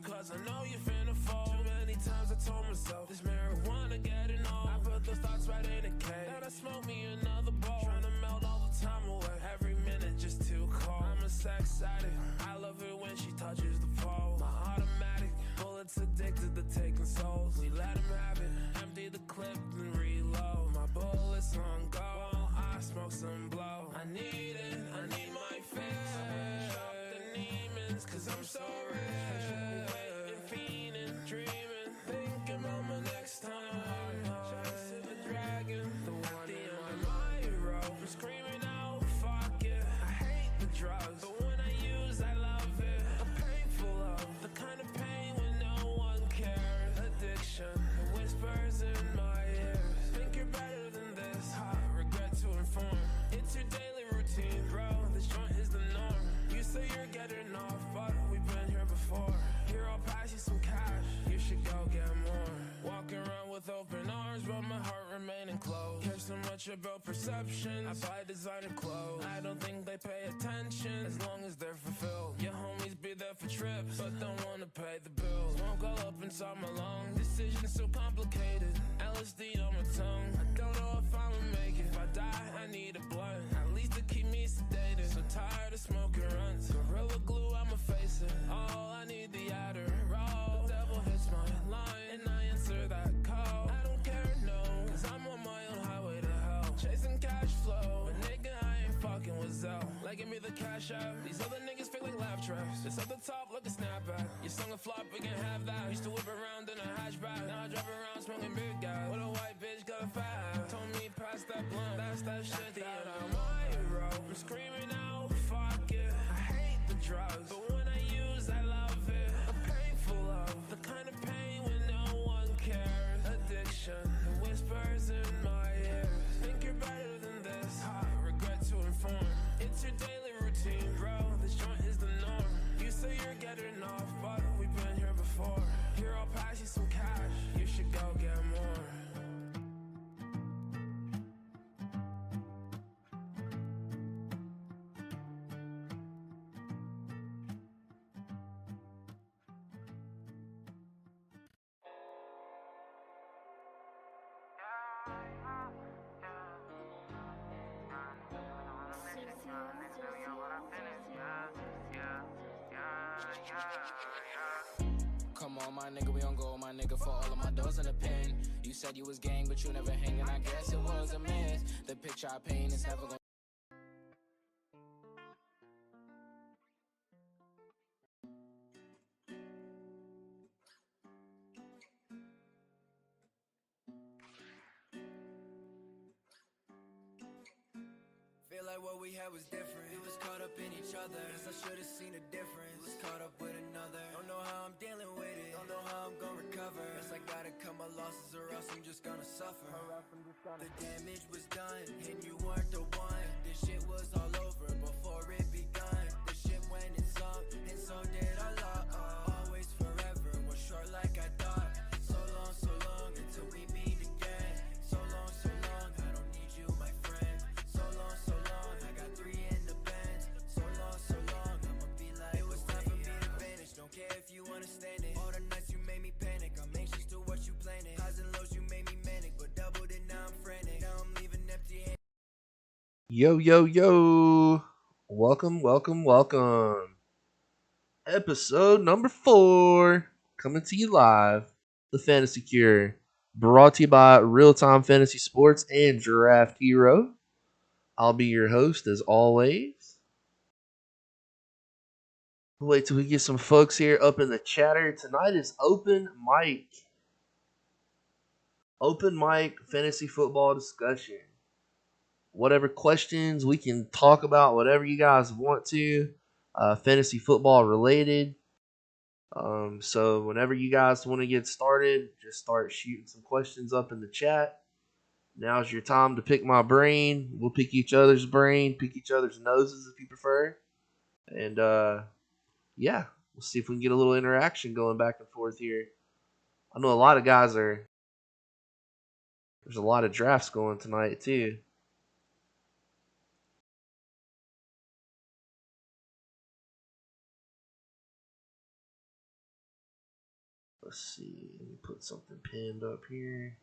you cause I know you finna fall. Too many times I told myself this marijuana getting old. I put those thoughts right in a cage. Thought I smoked me another bowl. Trying to melt all the time away. Every minute just too cold. I'm a sex addict. I love it when she touches the pole. My automatic bullets addicted to taking souls. We let him have it. Empty the clip and reload. My bullets on go. While I smoke some blow. I need it. I need my fix. Shop the demons cause I'm so rich. Waiting, fiending, dreaming. Thinking about my next time. Chasing the dragon. The one in my hero. I'm screaming out, fuck it. I hate the drugs. But when I use, I love it. A painful love. The kind of pain when no one cares. Addiction. The whispers in my ears. Think you're better than this. Regret to inform. It's your daily routine, bro. This joint is the norm. You say you're getting off, but we've been here before. Here, I'll pass you some cash. You should go get more. Walking around with open arms, but my heart remaining closed. Care so much about perception. I buy designer clothes. I don't think they pay attention as long as they're fulfilled. Your homies be there for trips, but don't wanna pay the bills. Smoke all up inside my lungs. Decisions so complicated. LSD on my tongue. I don't know if I'ma make it. If I die, I need a blunt. At least to keep me sedated. So tired of smoking runs. Gorilla glue, I'ma face it. Oh, I need the Adderall. The devil hits my line, and I answer that call. I don't care, no, cause I'm on my own highway to hell. Chasing cash flow, but nigga, I ain't fucking with Zell. Like, give me the cash out. These other niggas feel like laugh tracks. This at the top, look a snapback. You sung a flop, we can have that. Used to whip around in a hatchback. Now I drive around smoking big guy. With a white bitch, got a fat. Told me pass that blunt, that's that shit that I'm my hero. I'm screaming out, fuck it. I hate the drugs, but when I use, I love it. A painful love, the kind of pain when no one cares. Addiction, the whispers in my ears. Think you're better than this. Regret to inform. It's your daily routine, bro. This joint is the norm. You say you're getting off, but we've been here before. Here, I'll pass you some cash. You should go get more. Come on, my nigga, we on go, my nigga, for all of my doors in the pen. You said you was gang, but you never hanging, I guess it was a miss. The picture I paint is never gonna. Feel like what we had was different. We was caught up in each other. Guess I should've seen a difference. Was caught up with another. Don't know how I'm dealing with it. Don't know how I'm gonna recover. Guess I gotta cut my losses or else I'm just gonna suffer. The damage was done and you weren't the one. This shit was all over before it begun. The shit went and sunk and so did our love. Always forever was short like I thought. So long until we meet again. So long, I don't need you, my friend. So long, I got 3 in the Benz. So long, I'ma be like it was time for me to vanish. Don't care if you understand it. All the nights you made me panic. I'm anxious to what you planning. Highs and lows you made me manic, but doubled it now I'm frantic. Now I'm leaving empty-handed. Yo. Welcome. Episode number 4. Coming to you live. The Fantasy Cure. Brought to you by Real Time Fantasy Sports and Draft Hero. I'll be your host as always. Wait till we get some folks here up in the chatter. Tonight is open mic. Open mic fantasy football discussion. Whatever questions we can talk about, whatever you guys want to, fantasy football related. So whenever you guys want to get started, just start shooting some questions up in the chat. Now's your time to pick my brain. We'll pick each other's brain, pick each other's noses if you prefer. And yeah, we'll see if we can get a little interaction going back and forth here. I know a lot of guys are. There's a lot of drafts going tonight too. Let's see. Let me put something pinned up here.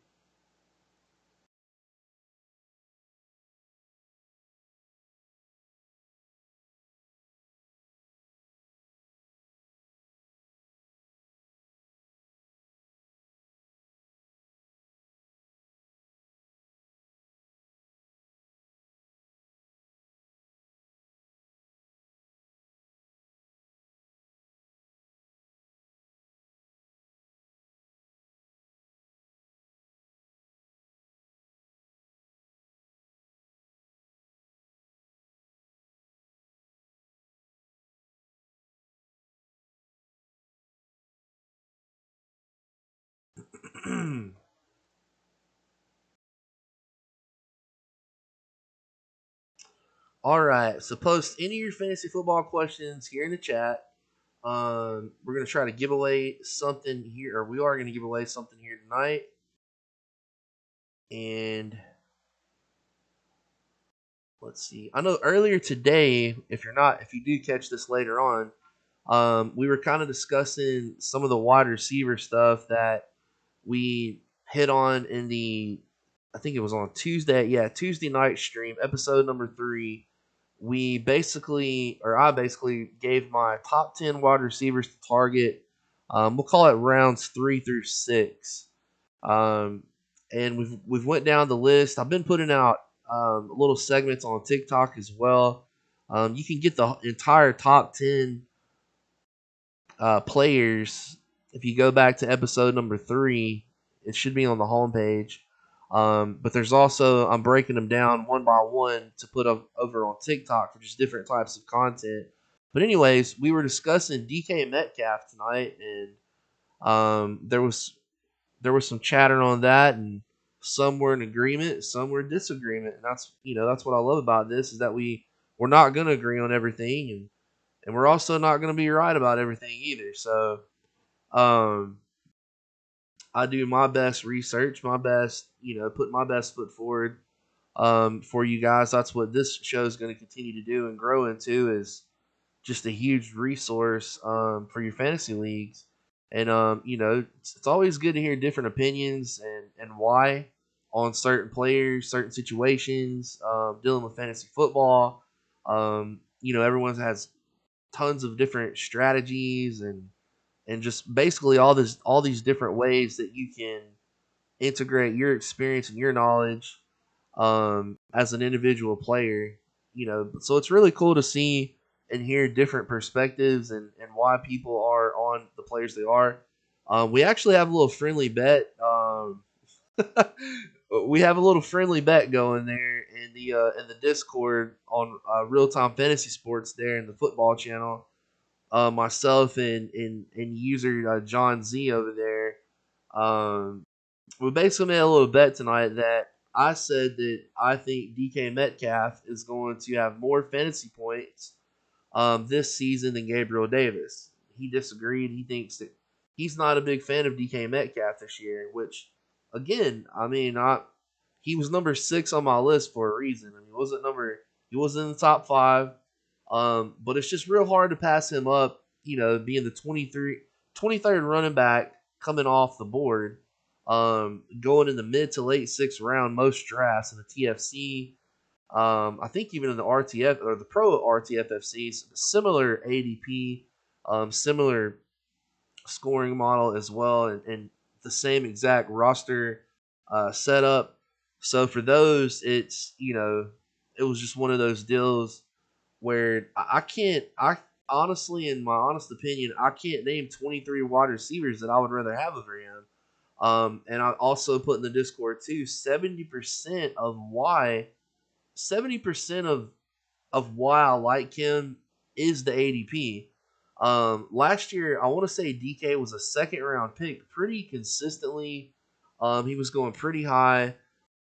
All right. So post any of your fantasy football questions here in the chat. We're gonna try to give away something here, or we are gonna give away something here tonight. And let's see. I know earlier today, if you do catch this later on, we were kind of discussing some of the wide receiver stuff that we hit on in I think it was on Tuesday. Yeah, Tuesday night stream, episode number 3. I basically gave my top 10 wide receivers to target. We'll call it rounds 3 through 6. Um, and we've went down the list. I've been putting out little segments on TikTok as well. You can get the entire top 10 players if you go back to episode number 3. It should be on the homepage. But there's also, I'm breaking them down one by one to put up over on TikTok for just different types of content. But anyways, we were discussing DK Metcalf tonight, and there was some chatter on that, and some were in agreement, some were in disagreement. And that's what I love about this, is that we're not going to agree on everything, and we're also not going to be right about everything either. So I do my best research, my best, put my best foot forward for you guys. That's what this show is going to continue to do and grow into, is just a huge resource for your fantasy leagues. And it's always good to hear different opinions and why on certain players, certain situations, dealing with fantasy football. Everyone has tons of different strategies and just basically all these different ways that you can integrate your experience and your knowledge as an individual player. So it's really cool to see and hear different perspectives and why people are on the players they are. We actually have a little friendly bet. We have a little friendly bet going there in the Discord on Real Time Fantasy Sports there in the football channel. Myself and user John Z over there. We basically made a little bet tonight that I said that I think DK Metcalf is going to have more fantasy points this season than Gabriel Davis. He disagreed. He thinks that he's not a big fan of DK Metcalf this year, which, again, he was number 6 on my list for a reason. He wasn't in the top 5. But it's just real hard to pass him up, being the 23rd running back coming off the board, going in the mid to late 6th round, most drafts in the TFC. I think even in the RTF or the Pro RTFFC, similar ADP, similar scoring model as well, and the same exact roster setup. So for those, it was just one of those deals where I honestly, in my honest opinion, I can't name 23 wide receivers that I would rather have over him. And I also put in the Discord too, 70% of why I like him is the ADP. Last year, I want to say DK was a second round pick pretty consistently. He was going pretty high,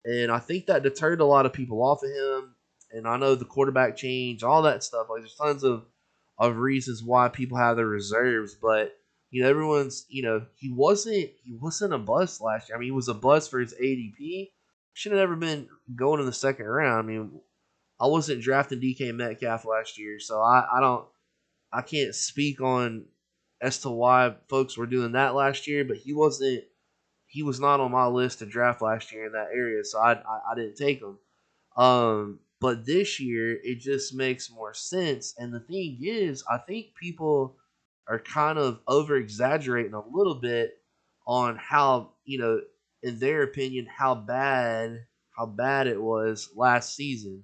and I think that deterred a lot of people off of him. And I know the quarterback change, all that stuff. Like, there's tons of reasons why people have their reserves, but everyone's he wasn't a bust last year. I mean, he was a bust for his ADP. Should have never been going in the second round. I mean, I wasn't drafting DK Metcalf last year, so I can't speak on as to why folks were doing that last year, but he was not on my list to draft last year in that area, so I didn't take him. But this year it just makes more sense. And the thing is, I think people are kind of over exaggerating a little bit on how, in their opinion, how bad it was last season.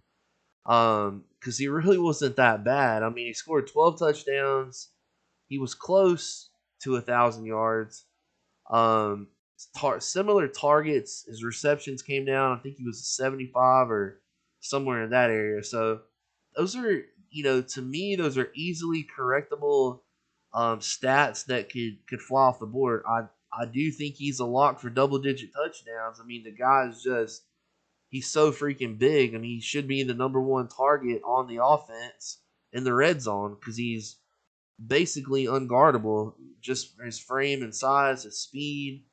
Because he really wasn't that bad. I mean, he scored 12 touchdowns. He was close to 1,000 yards. Um, Similar targets. His receptions came down. I think he was 75 or somewhere in that area. So those are, to me, those are easily correctable stats that could fly off the board. I do think he's a lock for double digit touchdowns. I mean, the guy is just, he's so freaking big. I mean, he should be the number one target on the offense in the red zone because he's basically unguardable. Just his frame and size, his speed.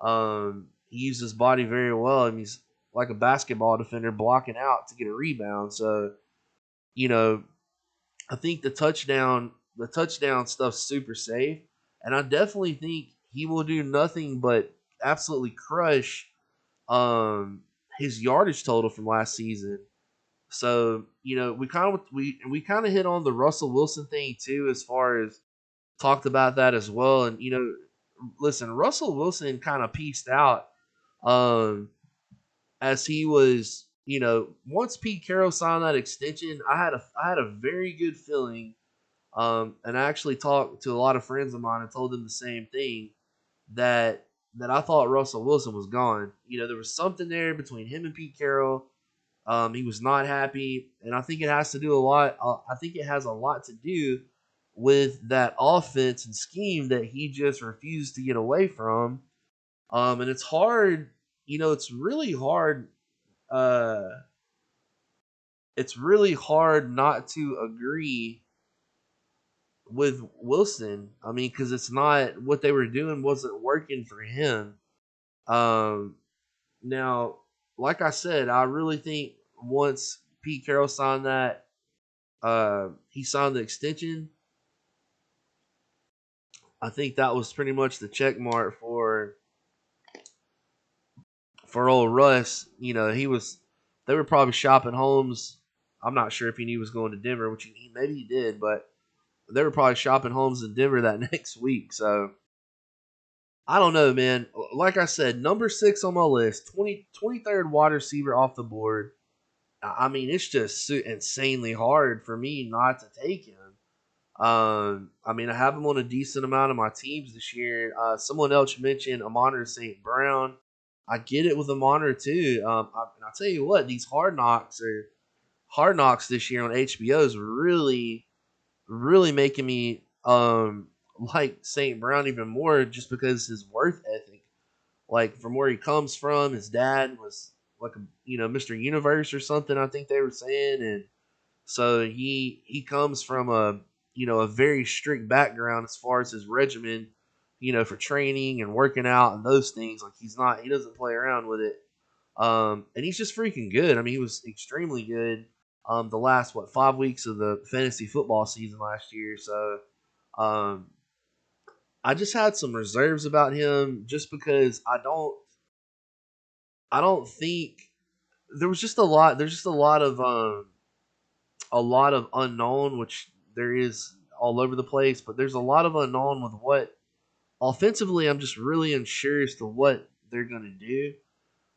He uses his body very well. I mean, he's like a basketball defender blocking out to get a rebound. So, I think the touchdown stuff's super safe, and I definitely think he will do nothing but absolutely crush his yardage total from last season. So, we kind of hit on the Russell Wilson thing too, as far as talked about that as well. And listen, Russell Wilson kind of pieced out as he was, once Pete Carroll signed that extension, I had a very good feeling. And I actually talked to a lot of friends of mine and told them the same thing, that I thought Russell Wilson was gone. There was something there between him and Pete Carroll. He was not happy, and I think it has to do a lot. I think it has a lot to do with that offense and scheme that he just refused to get away from. And it's hard, it's really hard. It's really hard not to agree with Wilson. I mean, because it's not, what they were doing wasn't working for him. Now, like I said, I really think once Pete Carroll signed that, he signed the extension. I think that was pretty much the check mark for old Russ. They were probably shopping homes. I'm not sure if he knew he was going to Denver, which maybe he did, but they were probably shopping homes in Denver that next week. So I don't know, man. Like I said, number 6 on my list, 23rd wide receiver off the board. I mean, it's just insanely hard for me not to take him. I mean, I have him on a decent amount of my teams this year. Someone else mentioned Amon-Ra St. Brown. I get it with Amon-Ra too. And I'll tell you what, these Hard Knocks this year on HBO is really, really making me like St. Brown even more, just because his worth ethic. Like, from where he comes from, his dad was like Mr. Universe or something, I think they were saying, and so he comes from a very strict background as far as his regimen, for training and working out and those things. Like, he doesn't play around with it. And he's just freaking good. I mean, he was extremely good the last 5 weeks of the fantasy football season last year. So I just had some reserves about him, just because I don't think there's just a lot of unknown, which there is all over the place, but there's a lot of unknown with what offensively. I'm just really unsure as to what they're gonna do.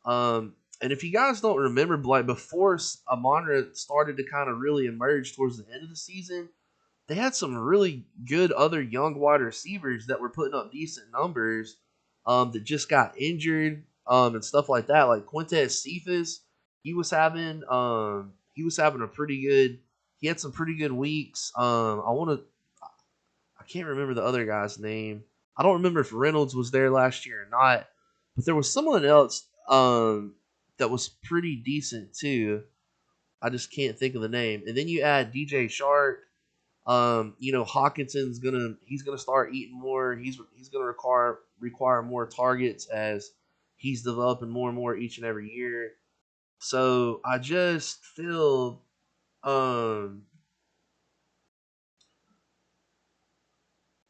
And if you guys don't remember, like, before Amon-Ra started to kind of really emerge towards the end of the season, they had some really good other young wide receivers that were putting up decent numbers, that just got injured, and stuff like that. Like Quintez Cephas, he was having a pretty good. He had some pretty good weeks. I can't remember the other guy's name. I don't remember if Reynolds was there last year or not, but there was someone else that was pretty decent too. I just can't think of the name. And then you add DJ Shark. Hawkinson's gonna start eating more. He's gonna require more targets as he's developing more and more each and every year. So I just feel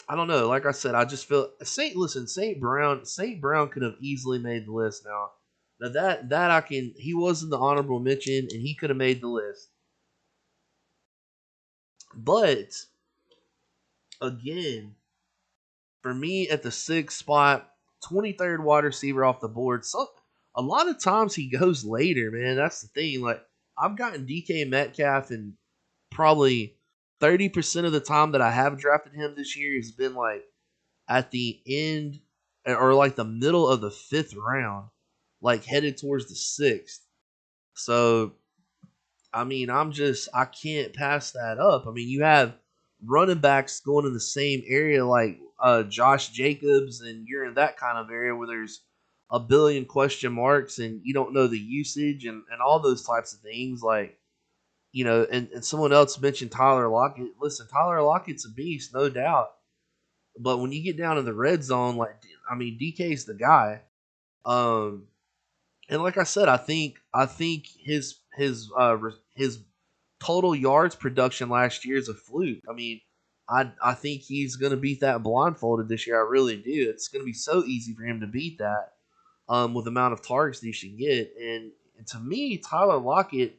I don't know. Like I said, I just feel St. Brown could have easily made the list now. Now that I can, he was in the honorable mention and he could have made the list. But again, for me at the sixth spot, 23rd wide receiver off the board. So a lot of times he goes later, man. That's the thing. Like I've gotten DK Metcalf, and probably 30% of the time that I have drafted him this year has been like at the end or like the middle of the fifth round, like headed towards the sixth. So I mean, I can't pass that up. I mean, you have running backs going in the same area like Josh Jacobs, and you're in that kind of area where there's a billion question marks and you don't know the usage and all those types of things. Like, and someone else mentioned Tyler Lockett. Listen, Tyler Lockett's a beast, no doubt. But when you get down in the red zone, like, I mean, DK's the guy. Um, and like I said, I think his total yards production last year is a fluke. I mean, I think he's going to beat that blindfolded this year. I really do. It's going to be so easy for him to beat that with the amount of targets that he should get. And to me, Tyler Lockett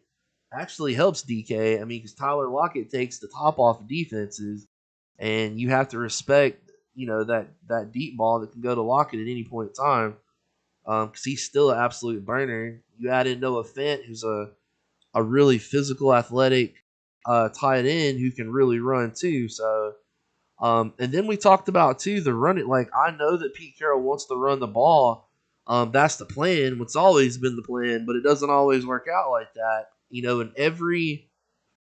actually helps DK. I mean, because Tyler Lockett takes the top off of defenses, and you have to respect, that deep ball that can go to Lockett at any point in time, because he's still an absolute burner. You add in Noah Fant, who's a really physical, athletic tight end who can really run too. So, and then we talked about too the running. Like, I know that Pete Carroll wants to run the ball. That's the plan. What's always been the plan, but it doesn't always work out like that. And every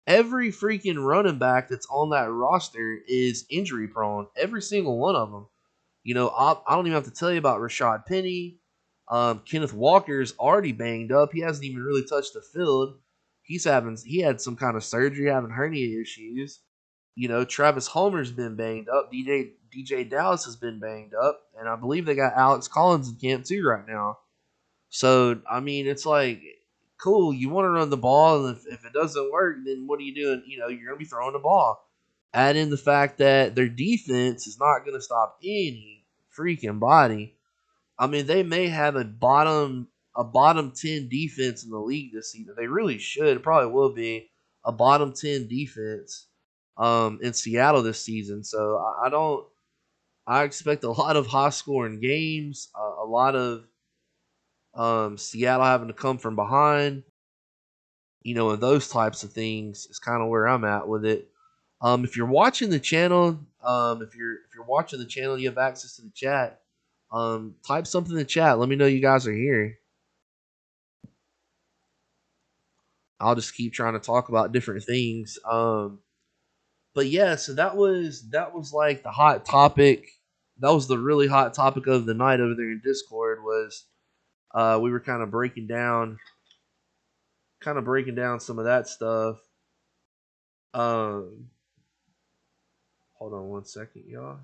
freaking running back that's on that roster is injury prone. Every single one of them. I don't even have to tell you about Rashad Penny. Kenneth Walker's already banged up. He hasn't even really touched the field. He had some kind of surgery, having hernia issues. Travis Homer's been banged up. DJ Dallas has been banged up, and I believe they got Alex Collins in camp too right now. So I mean, it's like, cool. You want to run the ball, and if it doesn't work, then what are you doing? You're gonna be throwing the ball. Add in the fact that their defense is not gonna stop any freaking body. I mean, they may have a bottom 10 defense in the league this season. They really should. It probably will be a bottom 10 defense in Seattle this season. So I expect a lot of high scoring games, a lot of Seattle having to come from behind, and those types of things is kind of where I'm at with it. If you're watching the channel, if you're watching the channel, you have access to the chat. Type something in the chat. Let me know you guys are here. I'll just keep trying to talk about different things. But yeah, so that was like the hot topic. That was the really hot topic of the night over there in Discord. Was we were kind of breaking down some of that stuff. Hold on one second, y'all.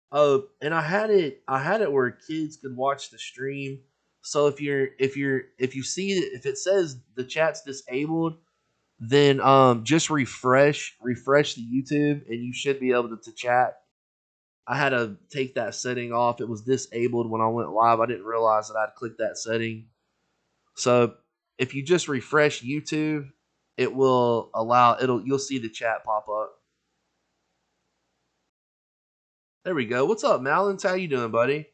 Oh, and I had it where kids could watch the stream. So if you see it, if it says the chat's disabled, then just refresh the YouTube and you should be able to chat. I had to take that setting off. It was disabled when I went live. I didn't realize that I'd clicked that setting. So if you just refresh YouTube, it will you'll see the chat pop up. There we go. What's up, Malins? How you doing, buddy?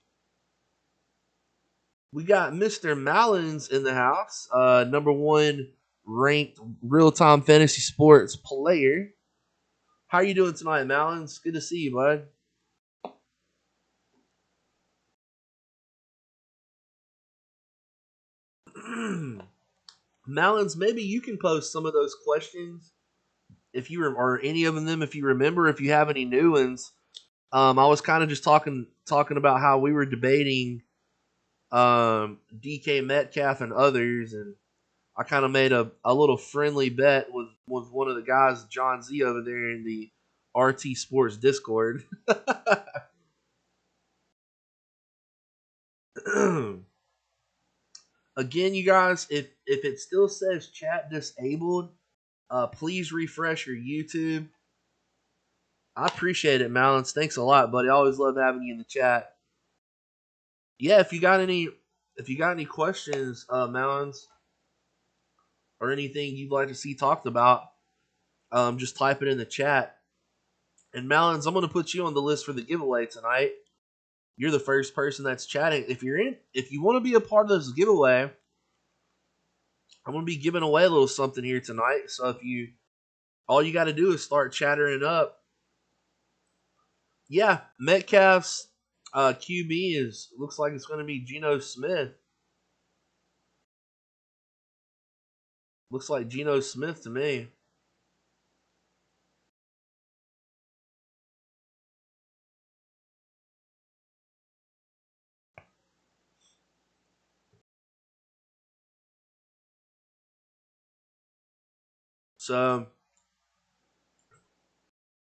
We got Mr. Malins in the house. Number 1 ranked real-time fantasy sports player. How you doing tonight, Malins? Good to see you, bud. Malins, maybe you can post some of those questions if you or any of them if you remember. If you have any new ones, I was kind of just talking about how we were debating DK Metcalf and others, and I kind of made a little friendly bet with one of the guys, John Z, over there in the RT Sports Discord. Again, you guys, if it still says chat disabled, please refresh your YouTube. I appreciate it, Malins. Thanks a lot, buddy. I always love having you in the chat. Yeah, if you got any questions, Malins, or anything you'd like to see talked about, just type it in the chat. And Malins, I'm gonna put you on the list for the giveaway tonight. You're the first person that's chatting. If you want to be a part of this giveaway, I'm gonna be giving away a little something here tonight. So all you got to do is start chattering up. Yeah, Metcalf's QB looks like it's gonna be Geno Smith. Looks like Geno Smith to me. So,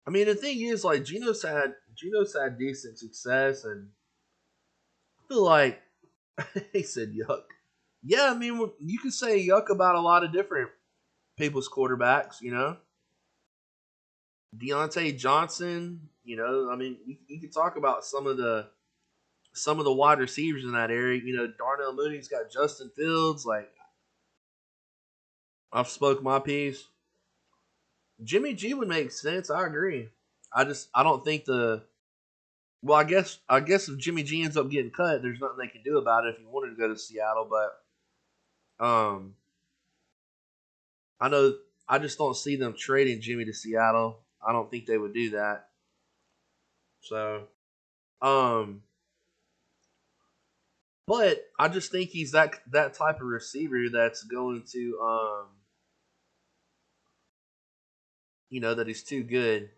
I mean, the thing is, like, Geno's had decent success, and I feel like he said yuck. Yeah, I mean, you can say yuck about a lot of different people's quarterbacks, you know. Deontay Johnson, you know, I mean, you can talk about some of the wide receivers in that area. You know, Darnell Mooney's got Justin Fields. Like, I've spoke my piece. Jimmy G would make sense. I agree. I don't think well, I guess if Jimmy G ends up getting cut, there's nothing they can do about it if he wanted to go to Seattle. But I just don't see them trading Jimmy to Seattle. I don't think they would do that. So, but I just think he's that type of receiver that's going to you know, that he's too good.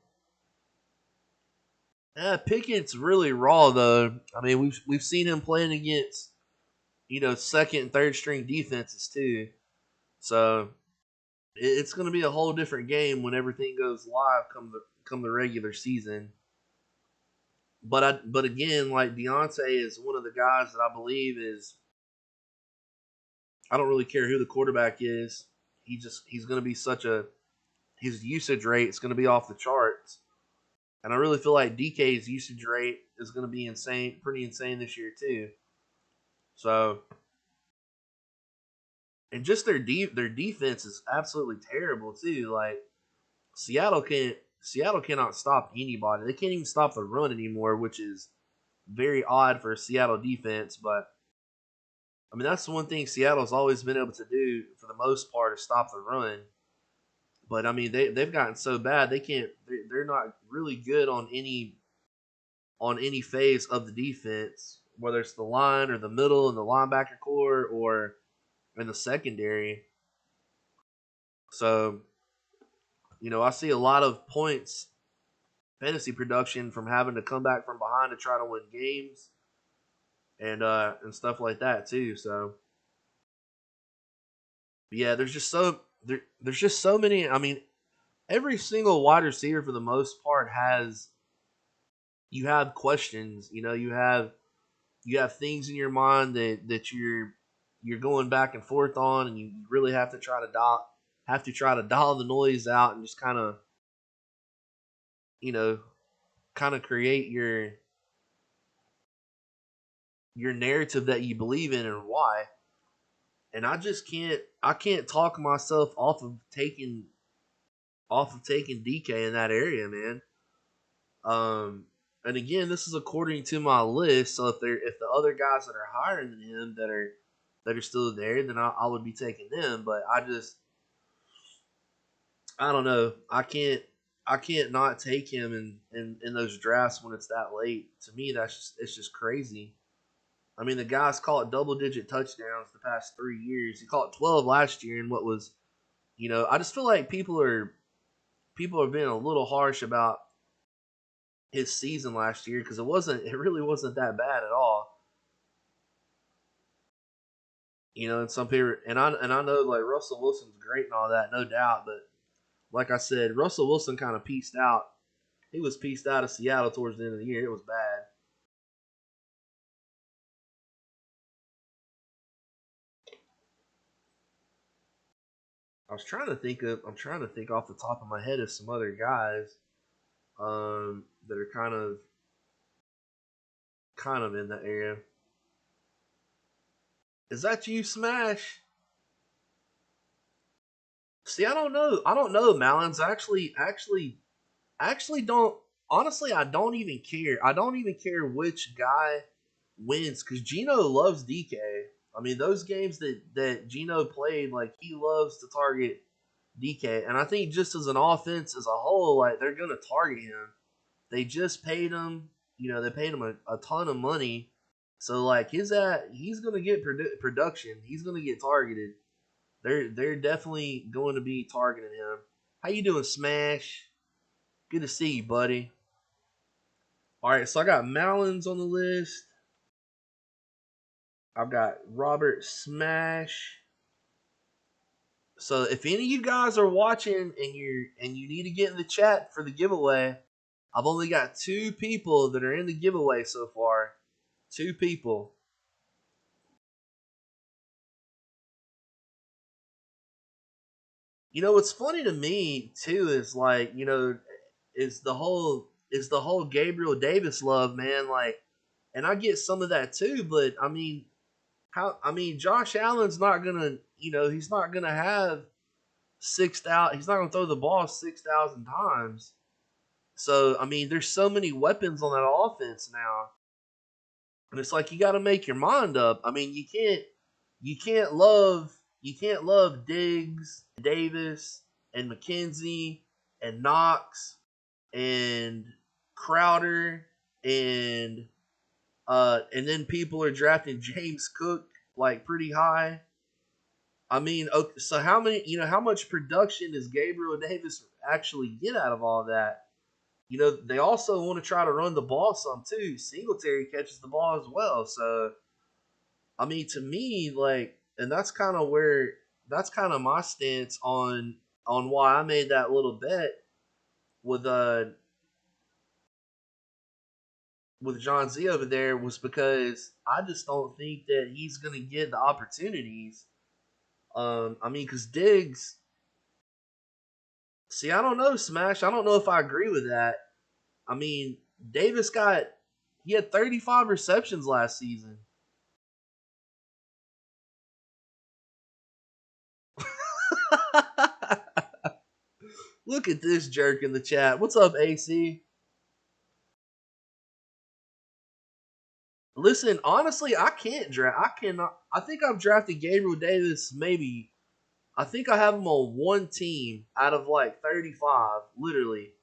Pickett's really raw though. I mean, we've seen him playing against, you know, second and third string defenses too. So it's going to be a whole different game when everything goes live come the regular season. But again, like, Deontay is one of the guys that I believe is, I don't really care who the quarterback is. He's going to be his usage rate is going to be off the charts. And I really feel like DK's usage rate is going to be pretty insane this year too. So, and just their defense is absolutely terrible too. Like, Seattle cannot stop anybody. They can't even stop the run anymore, which is very odd for a Seattle defense. But I mean, that's the one thing Seattle's always been able to do for the most part, is stop the run. But I mean, they've gotten so bad they're not really good on any phase of the defense, whether it's the line or the middle and the linebacker core or in the secondary. So, you know, I see a lot of points fantasy production from having to come back from behind to try to win games and stuff like that too. So, yeah, there's just so many. I mean, every single wide receiver for the most part you have questions. You know, you have things in your mind that you're going back and forth on, and you really have to try to dial the noise out and just kind of, you know, create your narrative that you believe in and why. And I can't talk myself off of taking DK in that area, man. And again, this is according to my list. So if the other guys that are higher than him that are still there, then I would be taking them. But I don't know. I can't not take him in those drafts when it's that late. To me, it's just crazy. I mean, the guy's caught double-digit touchdowns the past 3 years. He caught 12 last year in what was, you know, I just feel like people are being a little harsh about his season last year because it really wasn't that bad at all. You know, and some people, and I know, like, Russell Wilson's great and all that, no doubt, but like I said, Russell Wilson kind of pieced out. He was pieced out of Seattle towards the end of the year. It was bad. I'm trying to think off the top of my head of some other guys that are kind of in that area. Is that you, Smash? See, I don't know. Malins. Actually don't. Honestly, I don't even care. I don't even care which guy wins because Gino loves DK. I mean, those games that Gino played, like he loves to target DK, and I think just as an offense as a whole, like they're gonna target him. They just paid him. They paid him a ton of money, so like he's gonna get production. He's gonna get targeted. They're definitely going to be targeting him. How you doing, Smash? Good to see you, buddy. All right, so I got Malins on the list. I've got Robert Smash. So if any of you guys are watching and you need to get in the chat for the giveaway, I've only got 2 people that are in the giveaway so far. 2 people. What's funny to me too is like, is the whole Gabriel Davis love, man. Like, and I get some of that too, but I mean, Josh Allen's not gonna, he's not gonna have 6,000. He's not gonna throw the ball 6,000 times. So I mean, there's so many weapons on that offense now, and it's like you got to make your mind up. I mean, you can't love Diggs, Davis, and McKenzie, and Knox, and Crowder, and then people are drafting James Cook like pretty high. I mean, okay, so how much production does Gabriel Davis actually get out of all that? They also want to try to run the ball some too. Singletary catches the ball as well. So, I mean, to me, like, and that's kind of my stance on why I made that little bet with John Z over there was because I just don't think that he's gonna get the opportunities. I mean, because Diggs. See, I don't know, Smash. I don't know if I agree with that. I mean, Davis he had 35 receptions last season. Look at this jerk in the chat. What's up, AC? Listen, honestly, I cannot. I think I've drafted Gabriel Davis maybe. I think I have him on one team out of like 35, literally.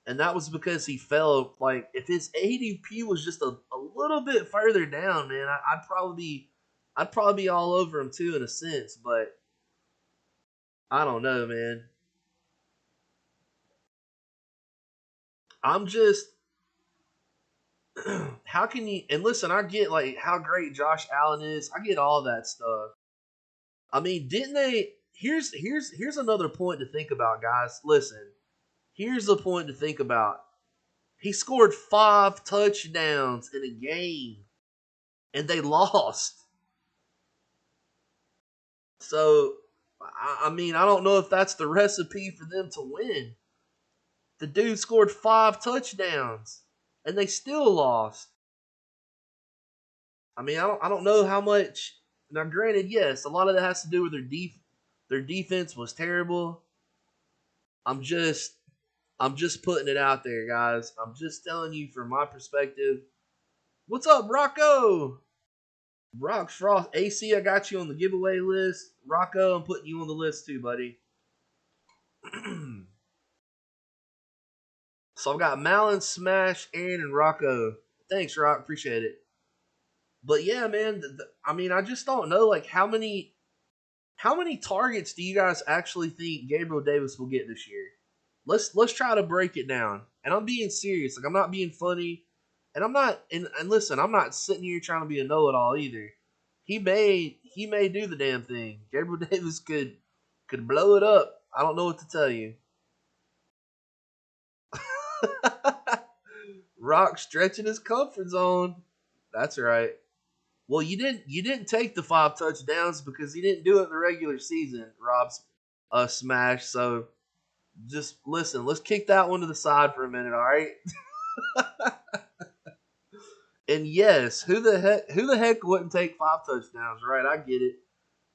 And that was because he fell. Like, if his ADP was just a little bit further down, man, I'd probably be all over him too in a sense. But I don't know, man. I'm just how can you? And listen, I get like how great Josh Allen is. I get all that stuff. I mean, didn't they? Here's another point to think about, guys. Listen, here's the point to think about. He scored 5 touchdowns in a game, and they lost. So, I mean, I don't know if that's the recipe for them to win. The dude scored 5 touchdowns, and they still lost. I mean, I don't know how much. Now, granted, yes, a lot of that has to do with their defense was terrible. I'm just putting it out there, guys. I'm just telling you from my perspective. What's up, Rocco? Rock Frost AC, I got you on the giveaway list. Rocco, I'm putting you on the list too, buddy. So I've got Malin, Smash, Aaron, and Rocco. Thanks, Rock. Appreciate it. But yeah, man, I mean, I just don't know, like, how many targets do you guys actually think Gabriel Davis will get this year? Let's try to break it down. And I'm being serious. Like, I'm not being funny. And I'm not, and listen, I'm not sitting here trying to be a know-it-all either. He may do the damn thing. Gabriel Davis could blow it up. I don't know what to tell you. Rock stretching his comfort zone. That's right. Well, you didn't take the 5 touchdowns because he didn't do it in the regular season, Rob. Smash. So just listen. Let's kick that one to the side for a minute. All right. And yes, who the heck wouldn't take 5 touchdowns, right? I get it.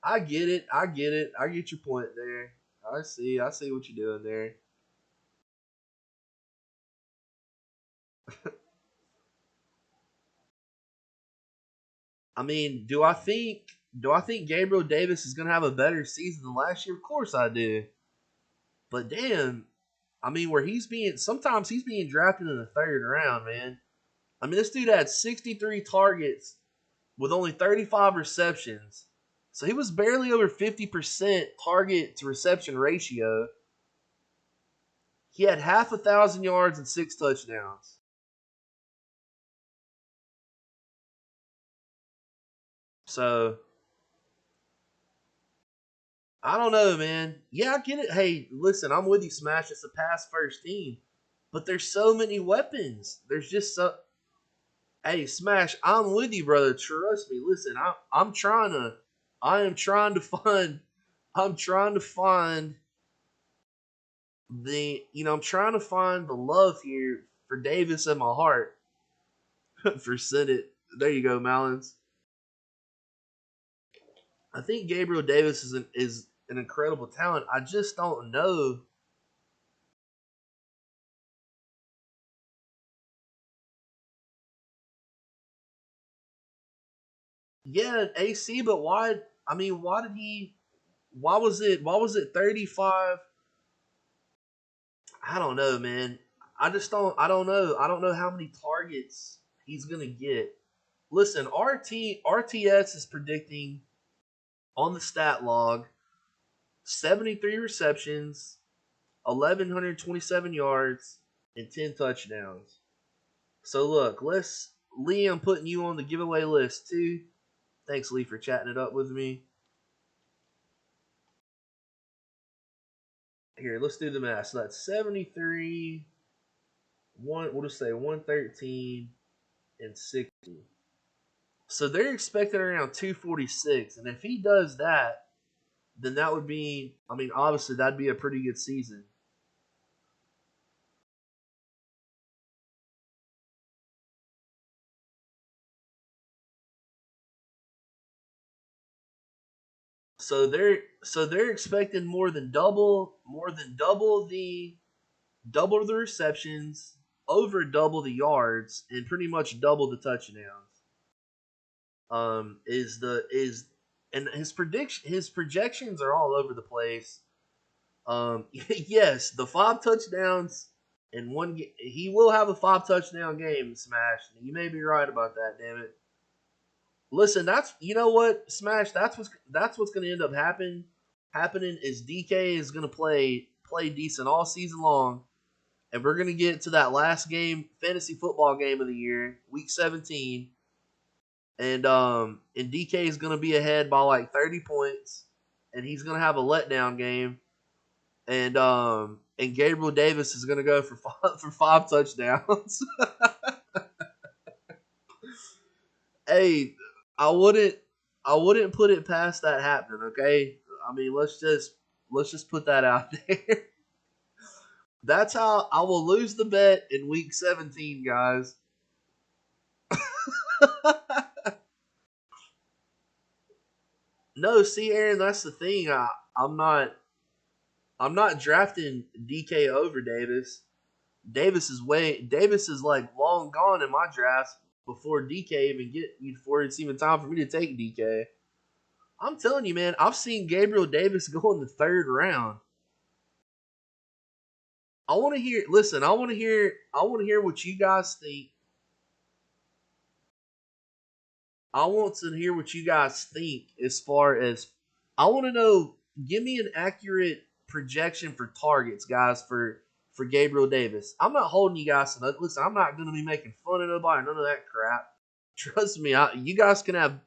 I get it. I get it. I get your point there. I see what you're doing there. I mean, do I think Gabriel Davis is gonna have a better season than last year? Of course I do. But damn, I mean, sometimes he's being drafted in the third round, man. I mean, this dude had 63 targets with only 35 receptions. So he was barely over 50% target to reception ratio. He had half a thousand yards and 6 touchdowns. So I don't know, man. Yeah, I get it. Hey, listen, I'm with you, Smash. It's a pass first team, but there's so many weapons. There's just so. Hey, Smash, I'm with you, brother. Trust me. Listen, I am trying to find, I'm trying to find I'm trying to find the love here for Davis in my heart for Senate. There you go, Malins. I think Gabriel Davis is an incredible talent. I just don't know. Yeah, AC, but why? I mean, why did he? Why was it? Why was it 35? I don't know, man. I just don't. I don't know. I don't know how many targets he's gonna get. Listen, RTS is predicting on the stat log 73 receptions, 1,127 yards, and 10 touchdowns. So look, Lee, I'm putting you on the giveaway list too. Thanks, Lee, for chatting it up with me. Here, let's do the math. So that's 73, we'll just say 113 and 60. So they're expecting around 246, and if he does that, then that would be, I mean, obviously that'd be a pretty good season. So they're expecting more than double the receptions, over double the yards, and pretty much double the touchdowns. Is the is and his projections are all over the place. Yes, the 5 touchdowns in he will have a 5 touchdown game. Smash. You may be right about that. Damn it. Listen, you know what, Smash. That's what's going to end up happening is DK is going to play decent all season long, and we're going to get to that last game, fantasy football game of the year, week 17, and DK is going to be ahead by like 30 points, and he's going to have a letdown game, and Gabriel Davis is going to go for for 5 touchdowns. Hey, I wouldn't I wouldn't put it past that happening. Okay, I mean let's just put that out there. That's how I will lose the bet in week 17, guys. No, see, Aaron, that's the thing. I'm not I'm not drafting DK over Davis. Davis is like long gone in my drafts before it's even time for me to take DK. I'm telling you, man, I've seen Gabriel Davis go in the third round. I want to hear. Listen, I want to hear. I want to hear what you guys think. I want to hear what you guys think as far as I want to know. Give me an accurate projection for targets, guys, for Gabriel Davis. I'm not holding you guys to nothing. Listen, I'm not going to be making fun of nobody, none of that crap. Trust me, you guys can have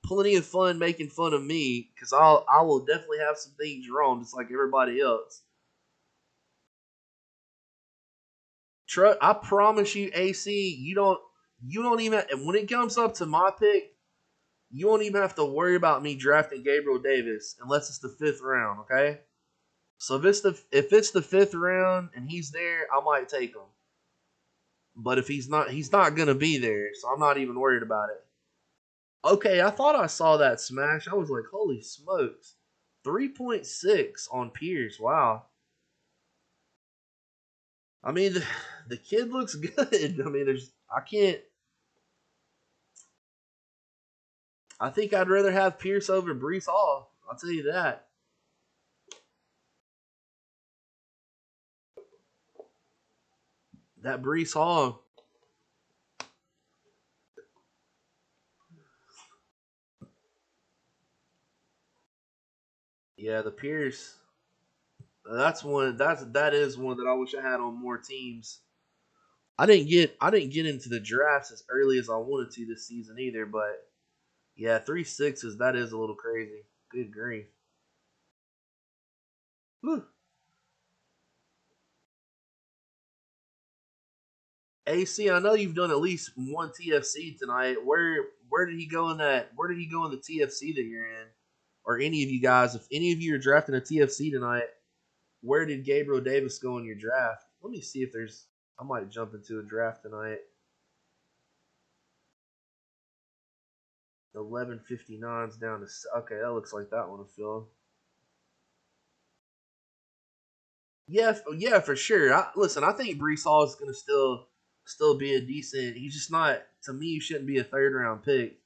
plenty of fun making fun of me because I will definitely have some things wrong, just like everybody else. I promise you, AC, you don't even, and when it comes up to my pick, you won't even have to worry about me drafting Gabriel Davis unless it's the fifth round. Okay, So if it's the 5th round and he's there, I might take him. But if he's not gonna be there, so I'm not even worried about it. Okay, I thought I saw that smash. I was like, holy smokes. 3.6 on Pierce. Wow. I mean, the kid looks good. I mean, I think I'd rather have Pierce over Brees Hall. I'll tell you that. That Brees Hall. Yeah, the Pierce. That is one that I wish I had on more teams. I didn't get into the drafts as early as I wanted to this season either, but yeah, 3.6s, that is a little crazy. Good grief. Whew. AC, I know you've done at least one TFC tonight. Where did he go in that? Where did he go in the TFC that you're in? Or any of you guys, if any of you are drafting a TFC tonight, where did Gabriel Davis go in your draft? Let me see if there's. I might jump into a draft tonight. 11:59's down to. Okay, that looks like that one will fill. Yeah, for sure. Listen, I think Brees Hall is going to still be a decent. He's just not, to me. He shouldn't be a 3rd round pick.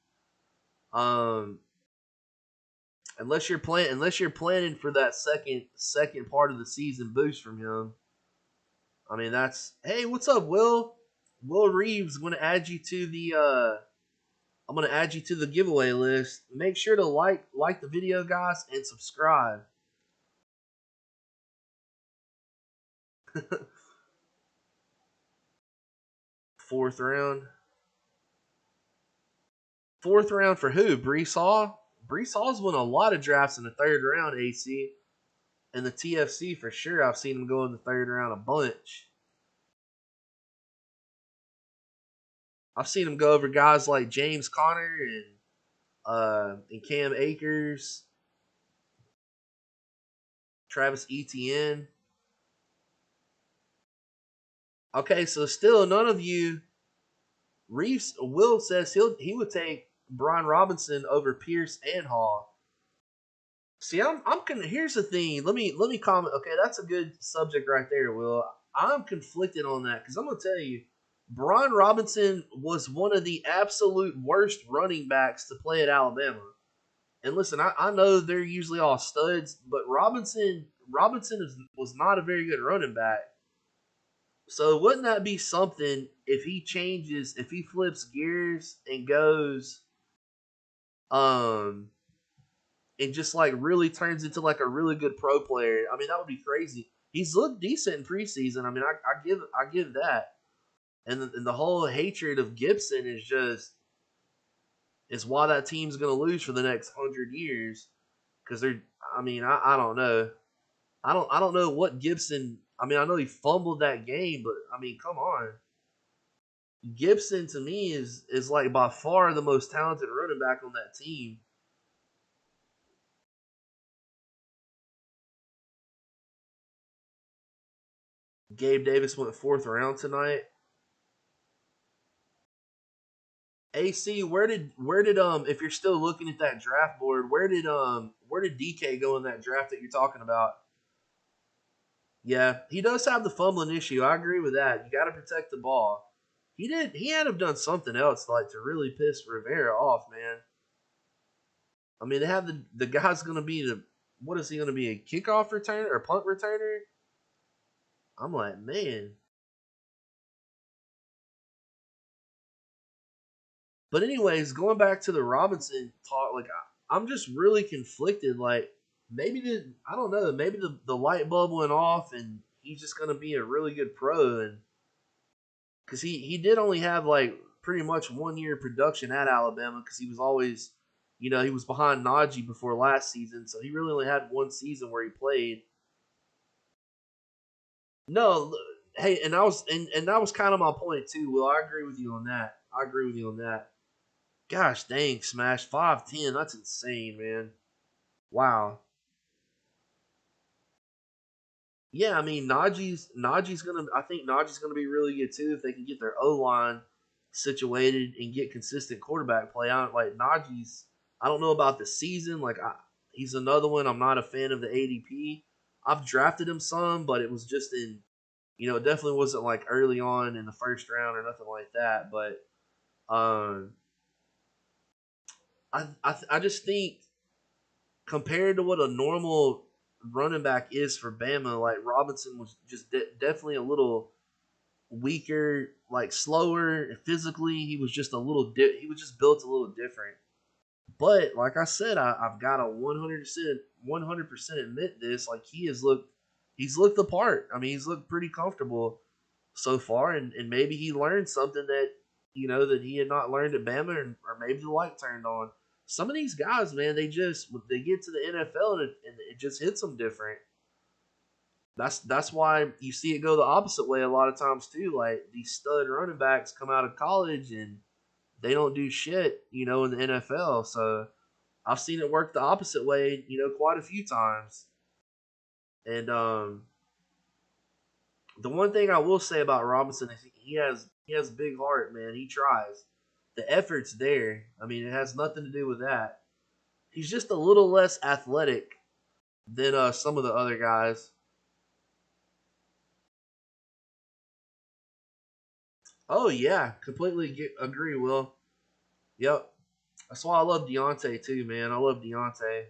Um, unless you're planning for that second part of the season boost from him. I mean, that's, hey, what's up, Will? Will Reeves going to add you to the I'm going to add you to the giveaway list. Make sure to like the video, guys, and subscribe. 4th round. 4th round for who? Brees Hall? Brees Hall's won a lot of drafts in the 3rd round, AC. And the TFC for sure. I've seen him go in the 3rd round a bunch. I've seen him go over guys like James Conner and Cam Akers, Travis Etienne. Okay, so still none of you. Reeves Will says he would take Brian Robinson over Pierce and Hall. See, here's the thing. Let me comment. Okay, that's a good subject right there, Will. I'm conflicted on that because I'm gonna tell you, Brian Robinson was one of the absolute worst running backs to play at Alabama. And listen, I know they're usually all studs, but was not a very good running back. So wouldn't that be something if he flips gears and goes, um, and just like really turns into like a really good pro player? I mean, that would be crazy. He's looked decent in preseason. I mean, I give that. And the whole hatred of Gibson is why that team's going to lose for the next 100 years. Because they're, I mean, I don't know. I don't know what Gibson. I mean, I know he fumbled that game, but I mean, come on. Gibson to me is like by far the most talented running back on that team. Gabe Davis went 4th round tonight. AC, where did if you're still looking at that draft board, where did DK go in that draft that you're talking about? Yeah, he does have the fumbling issue. I agree with that. You got to protect the ball. He had to have done something else like to really piss Rivera off, man. I mean, they have the guy's going to be what is he going to be, a kickoff returner or punt returner? I'm like, man. But anyways, going back to the Robinson talk, like I'm just really conflicted. Like I don't know, maybe the light bulb went off and he's just gonna be a really good pro, and because he did only have like pretty much 1 year production at Alabama because he was always, he was behind Najee before last season, so he really only had one season where he played. No, hey, and that was kind of my point too. Will, I agree with you on that. I agree with you on that. Gosh dang, Smash 5'10". That's insane, man. Wow. Yeah, I mean Najee's gonna. I think Najee's gonna be really good too if they can get their O line situated and get consistent quarterback play. I don't like Najee's. I don't know about the season. He's another one. I'm not a fan of the ADP. I've drafted him some, but it was just in. It definitely wasn't like early on in the first round or nothing like that. But um, I just think compared to what a normal running back is for Bama, like Robinson was just definitely a little weaker, like slower physically. He was just a little. He was just built a little different. But like I said, I've got to 100% admit this. Like he's looked the part. I mean, he's looked pretty comfortable so far, and maybe he learned something that that he had not learned at Bama, or maybe the light turned on. Some of these guys, man, they get to the NFL and it just hits them different. That's why you see it go the opposite way a lot of times too. Like these stud running backs come out of college and they don't do shit, in the NFL. So I've seen it work the opposite way, quite a few times. And the one thing I will say about Robinson is he has a big heart, man. He tries. The effort's there. I mean, it has nothing to do with that. He's just a little less athletic than some of the other guys. Oh yeah, completely agree. Will. Yep. That's why I love Deontay too, man. I love Deontay.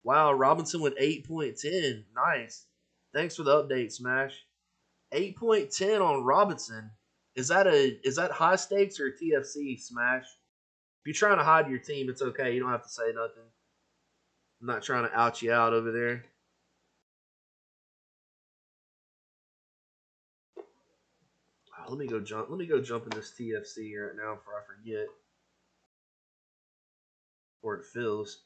Wow, Robinson with 8.10. Nice. Thanks for the update, Smash. 8.10 on Robinson. Is that high stakes or TFC, Smash? If you're trying to hide your team, it's okay. You don't have to say nothing. I'm not trying to out you out over there. Let me go jump in this TFC right now before I forget, or it fills.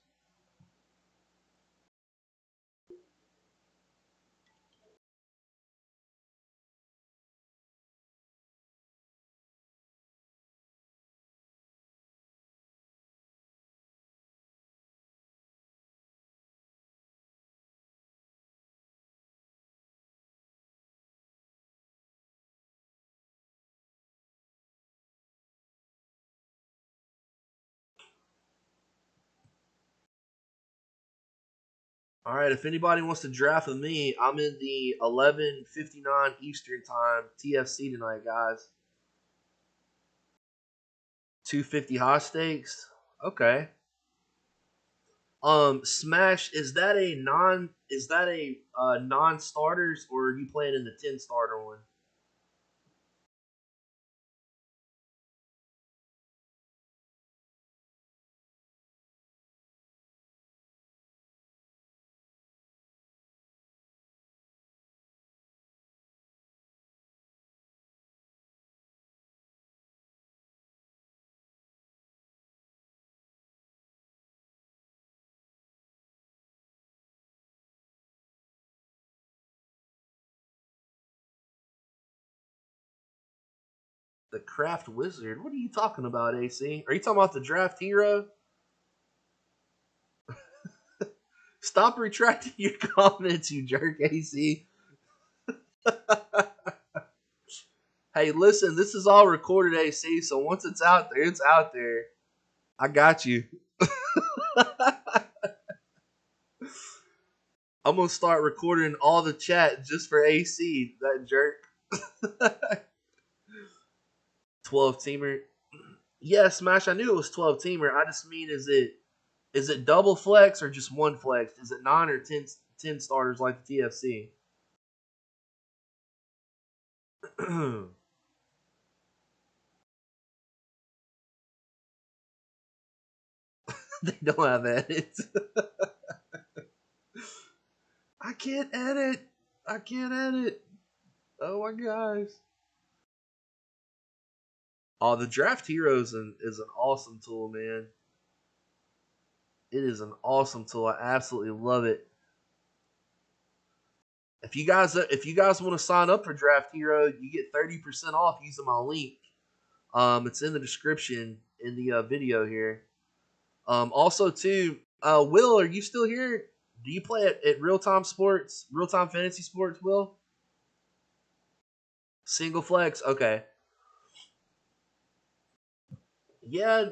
All right, if anybody wants to draft with me, I'm in the 11:59 Eastern Time TFC tonight, guys. 250 high stakes. Okay. Smash, is that a non starters, or are you playing in the 10 starter one? The Craft Wizard. What are you talking about, AC? Are you talking about the Draft Hero? Stop retracting your comments, you jerk, AC. Hey, listen, this is all recorded, AC, so once it's out there, it's out there. I got you. I'm gonna start recording all the chat just for AC, that jerk. 12 teamer. Yeah, Smash, I knew it was 12 teamer. I just mean is it double flex or just one flex? Is it 9 or 10 starters like the TFC? They don't have edits. I can't edit. I can't edit. Oh my gosh. Oh, the Draft Heroes is an awesome tool, man. It is an awesome tool. I absolutely love it. If you guys want to sign up for Draft Hero, you get 30% off using my link. It's in the description in the video here. Also, too, Will, are you still here? Do you play at Real Time Sports, Real Time Fantasy Sports, Will? Single flex? Okay. Yeah,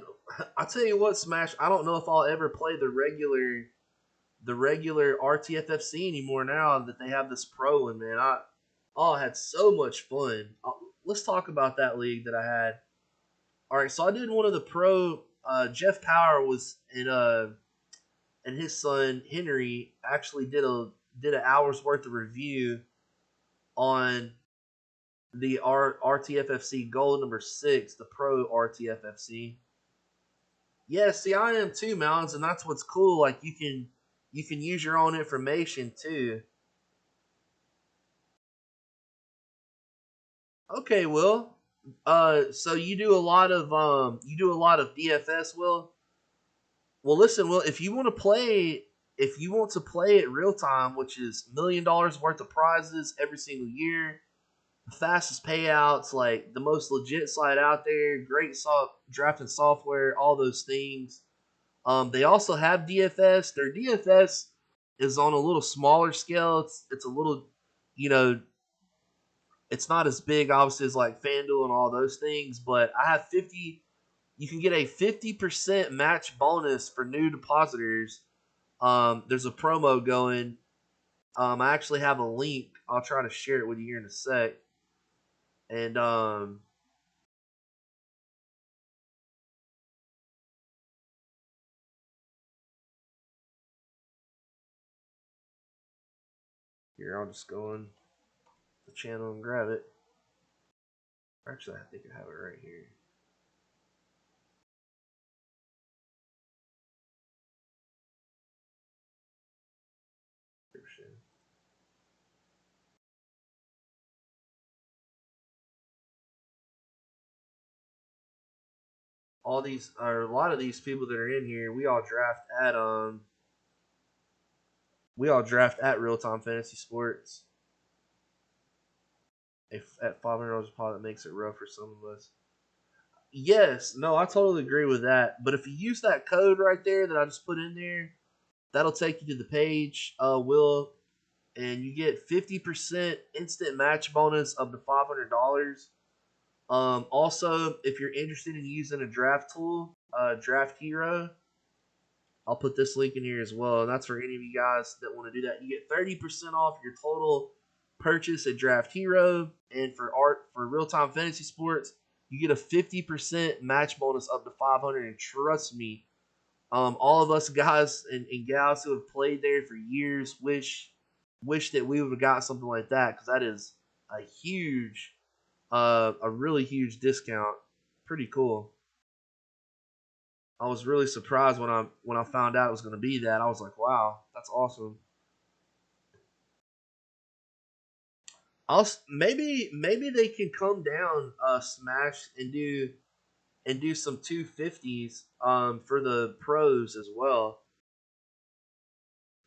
I'll tell you what, Smash, I don't know if I'll ever play the regular RTFFC anymore now that they have this pro one, man. I had so much fun. Let's talk about that league that I had. All right, so I did one of the pro. Jeff Power was in and his son Henry actually did an hour's worth of review on the RTFFC goal number 6, the pro RTFFC. Yeah, see, I am too, Mounds, and that's what's cool. Like you can use your own information too. Okay, Will. So you do a lot of DFS, Will. Well, listen, Will. If you want to play it real time, which is $1 million worth of prizes every single year, the fastest payouts, like the most legit site out there, great drafting software, all those things. They also have DFS. Their DFS is on a little smaller scale. It's a little, you know, it's not as big, obviously, as like FanDuel and all those things. But I have 50. You can get a 50% match bonus for new depositors. There's a promo going. I actually have a link. I'll try to share it with you here in a sec. And here, I'll just go on the channel and grab it. Actually, I think I have it right here. All these, or a lot of these people that are in here, we all draft at Real Time Fantasy Sports. If at $500 a pot, that makes it rough for some of us. Yes, no, I totally agree with that. But if you use that code right there that I just put in there, that'll take you to the page, Will, and you get 50% instant match bonus up to $500. Also, if you're interested in using a draft tool, Draft Hero, I'll put this link in here as well. And that's for any of you guys that want to do that. You get 30% off your total purchase at Draft Hero, and for Real Time Fantasy Sports, you get a 50% match bonus up to 500. And trust me, all of us guys and gals who have played there for years wish that we would have got something like that, because that is a really huge discount. Pretty cool. I was really surprised when I found out it was going to be that. I was like, wow, that's awesome. Maybe they can come down, Smash, and do some 250s for the pros as well.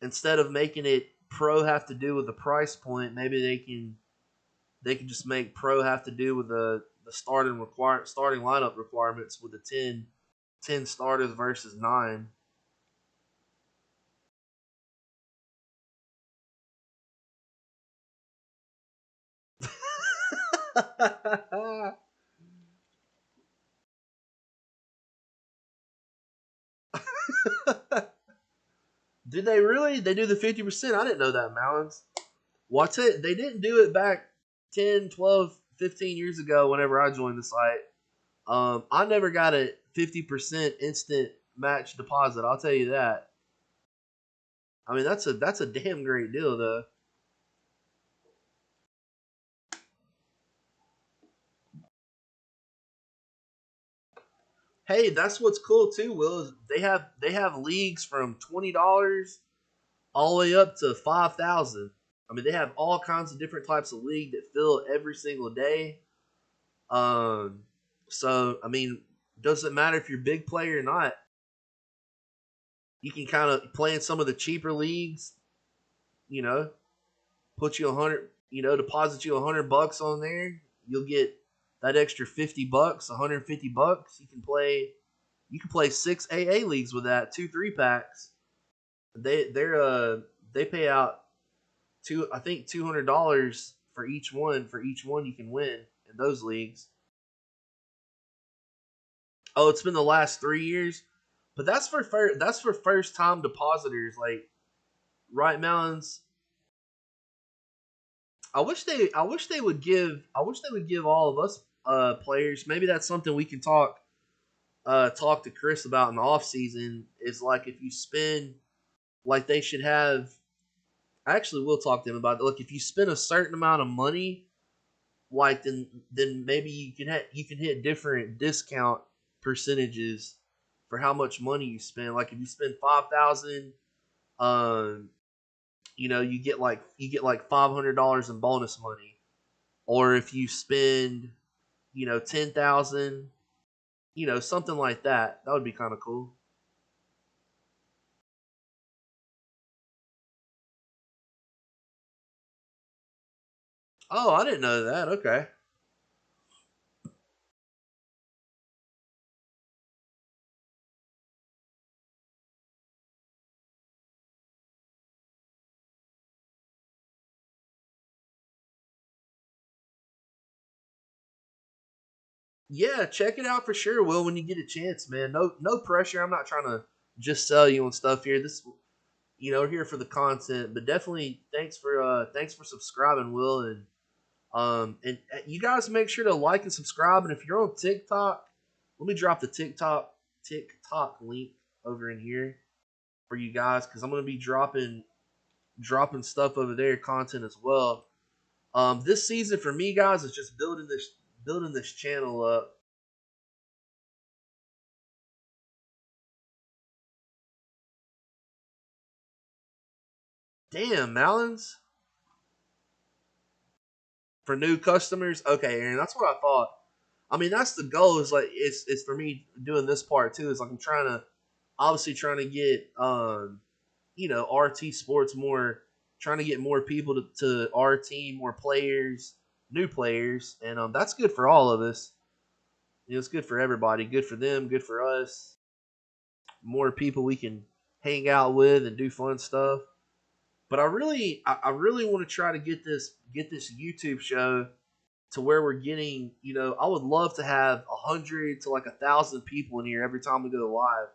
Instead of making it pro have to do with the price point, maybe they can just make pro have to do with the starting lineup requirements with the 10 starters versus 9. Do they really? They do the 50%? I didn't know that, Mountains. What's it? They didn't do it back 10, 12, 15 years ago whenever I joined the site. I never got a 50% instant match deposit. I'll tell you that. I mean, that's a damn great deal, though. Hey, that's what's cool too, Will. Is they have leagues from $20 all the way up to 5,000. I mean, they have all kinds of different types of league that fill every single day. Um, so I mean, doesn't matter if you're a big player or not. You can kind of play in some of the cheaper leagues. You know, put you 100. Deposit you $100 on there. You'll get that extra $50, $150. You can play. You can play 6 AA leagues with that, 2 3 packs. they pay out I think $200 for each one. For each one you can win in those leagues. Oh, it's been the last 3 years, but that's for first time depositors. Like Right Mountains. I wish they would give all of us players. Maybe that's something we can talk to Chris about in the off season. Is like if you spend like they should have. Actually, we'll talk to them about it. Look, if you spend a certain amount of money, like then maybe you can hit different discount percentages for how much money you spend. Like if you spend 5,000, um, you get like $500 in bonus money. Or if you spend, 10,000, something like that. That would be kind of cool. Oh, I didn't know that. Okay. Yeah, check it out for sure, Will, when you get a chance, man. No pressure. I'm not trying to just sell you on stuff here. We're here for the content, but definitely thanks for subscribing, Will, and you guys make sure to like and subscribe. And if you're on TikTok, let me drop the TikTok link over in here for you guys because I'm gonna be dropping stuff over there, content as well. This season for me, guys, is just building this channel up. Damn, Malins for new customers. Okay, Aaron, that's what I thought. I mean, that's the goal. Is like it's for me doing this part too. Is like I'm trying to get RT Sports more, trying to get more people to our team, more players, new players, and that's good for all of us. It's good for everybody. Good for them. Good for us. More people we can hang out with and do fun stuff. But I really want to try to get this YouTube show to where we're getting. I would love to have 100 to like 1,000 people in here every time we go live.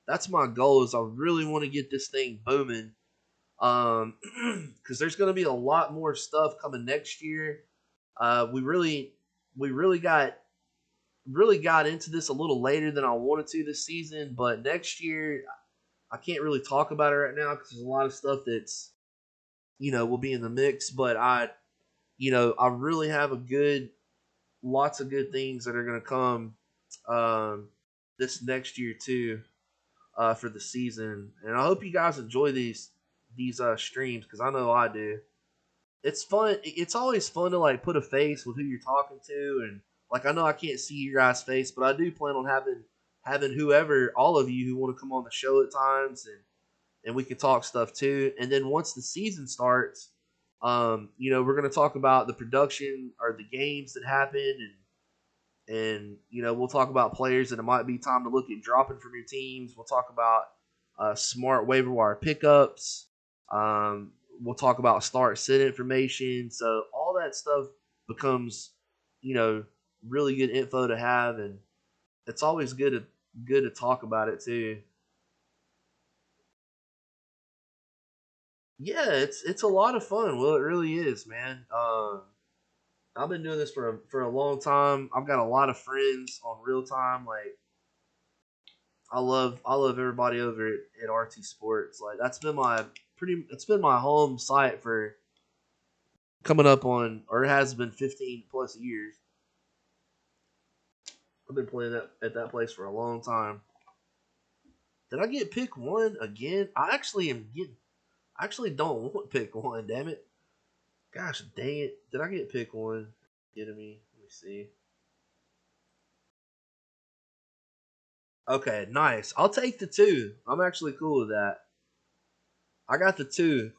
That's my goal. Is I really want to get this thing booming. Because there's going to be a lot more stuff coming next year. We really got into this a little later than I wanted to this season, but next year I can't really talk about it right now because there's a lot of stuff that's will be in the mix. But I really have lots of good things that are going to come this next year too for the season, and I hope you guys enjoy these streams because I know I do. It's fun. It's always fun to like put a face with who you're talking to, and like I know I can't see your guys' face, but I do plan on having whoever, all of you who want to come on the show at times, and we can talk stuff too. And then once the season starts, we're gonna talk about the production or the games that happened, and we'll talk about players that it might be time to look at dropping from your teams. We'll talk about smart waiver wire pickups. We'll talk about start sit information. So all that stuff becomes, really good info to have, and it's always good to talk about it too. Yeah, it's a lot of fun. Well, it really is, man. I've been doing this for a long time. I've got a lot of friends on real time. Like I love everybody over at RT Sports. Like that's been it's been my home site for coming up on, or it has been 15 plus years. I've been playing at that place for a long time. Did I get pick one again? I actually don't want pick one, damn it. Gosh dang it. Did I get pick one? Kidding me. Let me see. Okay, nice. I'll take the two. I'm actually cool with that. I got the two.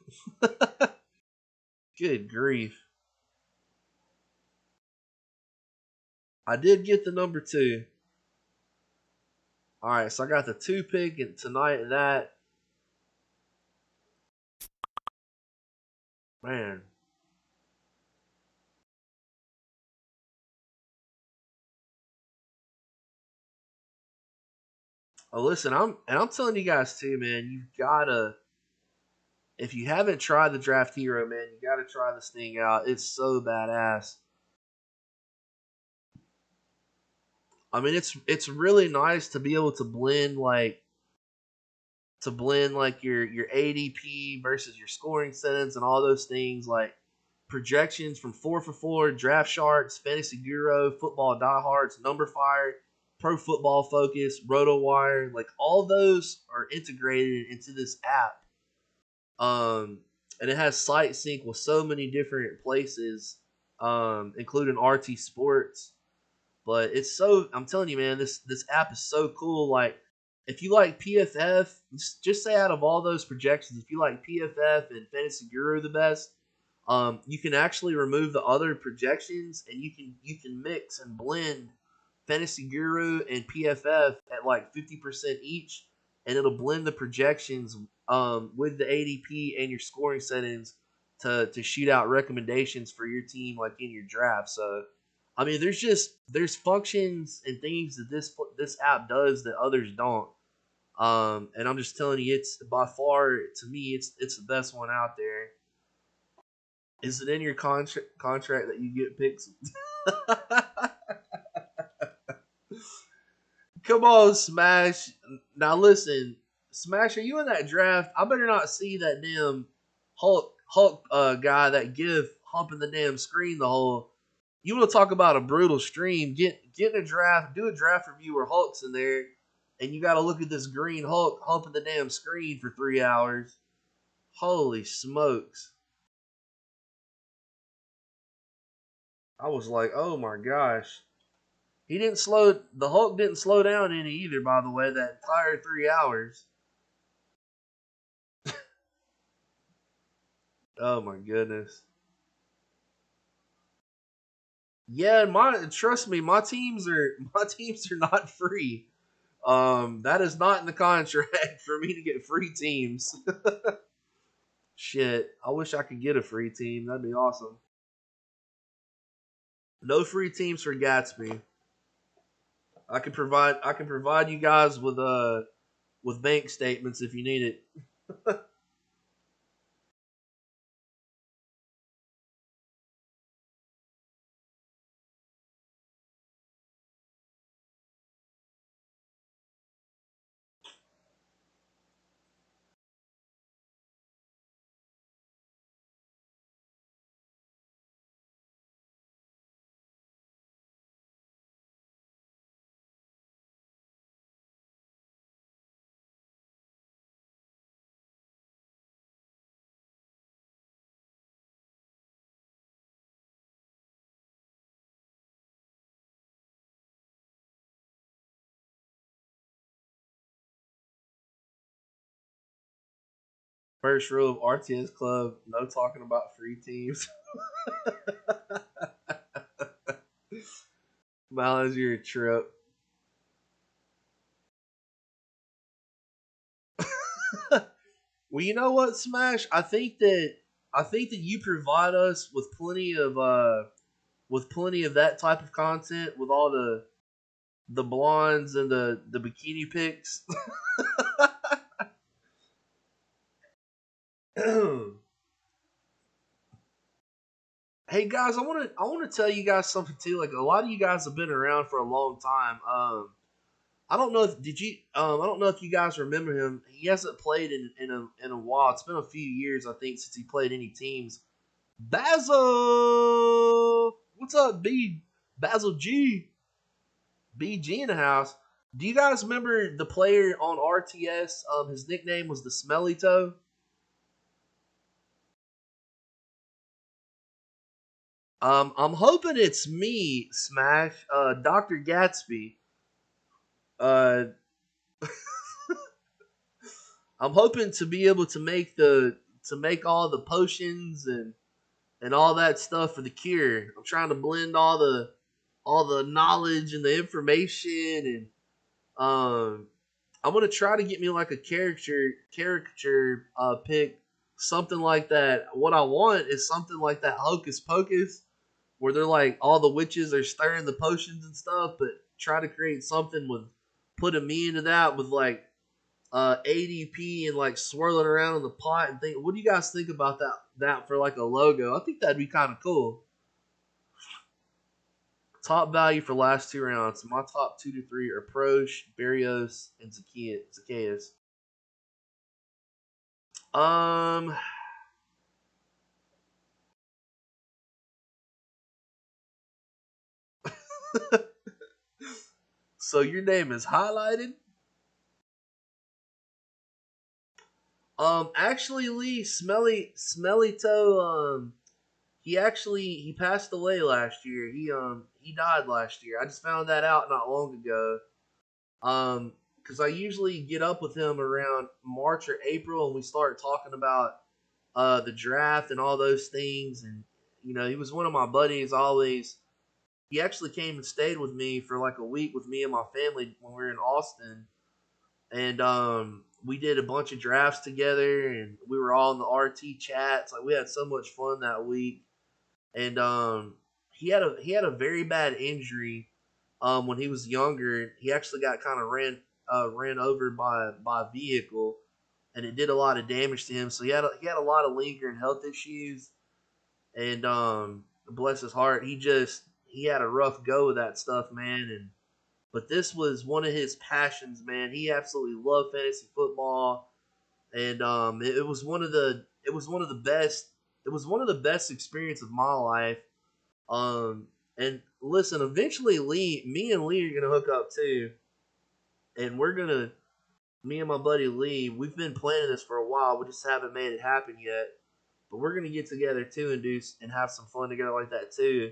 Good grief. I did get the number two. Alright, so I got the two pick and tonight and that. Man. Oh, listen, I'm telling you guys too, man. You've gotta, if you haven't tried the Draft Hero, man, you gotta try this thing out. It's so badass. I mean, it's really nice to be able to blend like your ADP versus your scoring settings and all those things, like projections from 4for4, Draft Sharks, Fantasy Guru, Football Diehards, Number Fire, Pro Football Focus, RotoWire. Like all those are integrated into this app. And it has site sync with so many different places, including RT Sports. But it's so, I'm telling you, man, this app is so cool. Like, if you like PFF, just say out of all those projections, if you like PFF and Fantasy Guru the best, you can actually remove the other projections, and you can mix and blend Fantasy Guru and PFF at like 50% each, and it'll blend the projections with the ADP and your scoring settings to shoot out recommendations for your team like in your draft. So I mean, there's functions and things that this app does that others don't. And I'm just telling you, it's by far, to me, it's the best one out there. Is it in your contract that you get picks? Come on, Smash. Now listen, Smash, are you in that draft? I better not see that damn Hulk guy, that gif humping the damn screen the whole. You want to talk about a brutal stream? Get in a draft, do a draft review where Hulk's in there, and you got to look at this green Hulk humping the damn screen for 3 hours. Holy smokes! I was like, oh my gosh. The Hulk didn't slow down any either, by the way, that entire 3 hours. Oh my goodness. Yeah, trust me, my teams are not free. That is not in the contract for me to get free teams. Shit, I wish I could get a free team. That'd be awesome. No free teams for Gatsby. I can provide you guys with bank statements if you need it. First rule of RTS Club: no talking about free teams. Miles, you're a trip. Well, you know what, Smash? I think that you provide us with plenty of that type of content, with all the blondes and the bikini pics. Hey guys, I want to tell you guys something too. Like, a lot of you guys have been around for a long time. I don't know if you guys remember him. He hasn't played in a while. It's been a few years, I think, since he played any teams. Basil, what's up, B? Basil G, BG in the house. Do you guys remember the player on RTS? His nickname was the Smelly Toe. I'm hoping it's me, Smash. Doctor Gatsby. Uh, I'm hoping to be able to make all the potions and all that stuff for the cure. I'm trying to blend all the knowledge and the information, and I'm gonna try to get me like a caricature pick something like that. What I want is something like that Hocus Pocus, where they're like all the witches are stirring the potions and stuff, but try to create something with putting me into that with like ADP and like swirling around in the pot and think. What do you guys think about that for like a logo? I think that'd be kind of cool. Top value for last 2 rounds. My top 2 to 3 are Prosh, Barrios, and Zacchaeus. Um, so your name is highlighted. Actually, Lee, Smelly Toe. He passed away last year. He died last year. I just found that out not long ago. Because I usually get up with him around March or April, and we start talking about the draft and all those things. And he was one of my buddies. Always, he actually came and stayed with me for like a week with me and my family when we were in Austin, and we did a bunch of drafts together, and we were all in the RT chats. Like we had so much fun that week, and he had a very bad injury when he was younger. He actually got kind of ran over by a vehicle, and it did a lot of damage to him. So he had a lot of lingering health issues, and bless his heart, he had a rough go with that stuff, man. And but this was one of his passions, man. He absolutely loved fantasy football, and it was one of the best experience of my life. And listen, eventually me and Lee are gonna hook up too, and me and my buddy Lee, we've been planning this for a while. We just haven't made it happen yet. But we're gonna get together too and have some fun together like that too.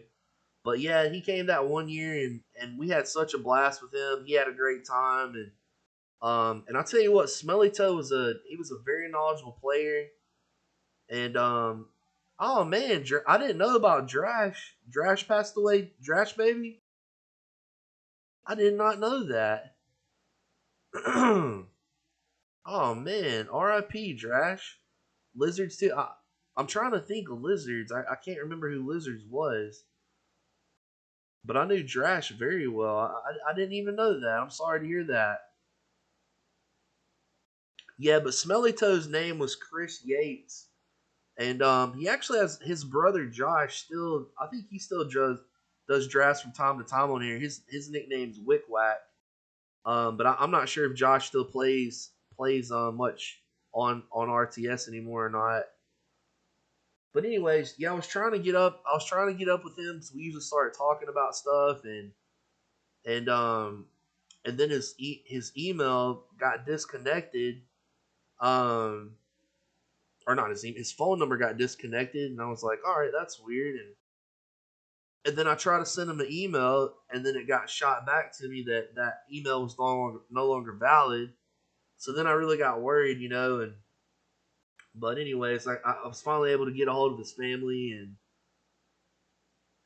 But yeah, he came that one year, and we had such a blast with him. He had a great time, and I'll tell you what, Smelly Toe was a very knowledgeable player, and oh man, I didn't know about Drash. Drash passed away. Drash baby, I did not know that. Oh man, R.I.P. Drash. Lizards too. I'm trying to think of Lizards. I can't remember who Lizards was, but I knew Drash very well. I didn't even know that. I'm sorry to hear that. Yeah, but Smelly Toe's name was Chris Yates, and he actually has his brother Josh. Still, I think he still does drafts from time to time on here. His nickname's Wick Whack. But I'm not sure if Josh still plays much on RTS anymore or not. But anyways, yeah, I was trying to get up. I was trying to get up with him because we usually started talking about stuff, and and then his email got disconnected. Um, or not his email, his phone number got disconnected, and I was like, all right, that's weird. And then I tried to send him an email, and then it got shot back to me that email was no longer valid. So then I really got worried, and but anyways, I was finally able to get a hold of his family,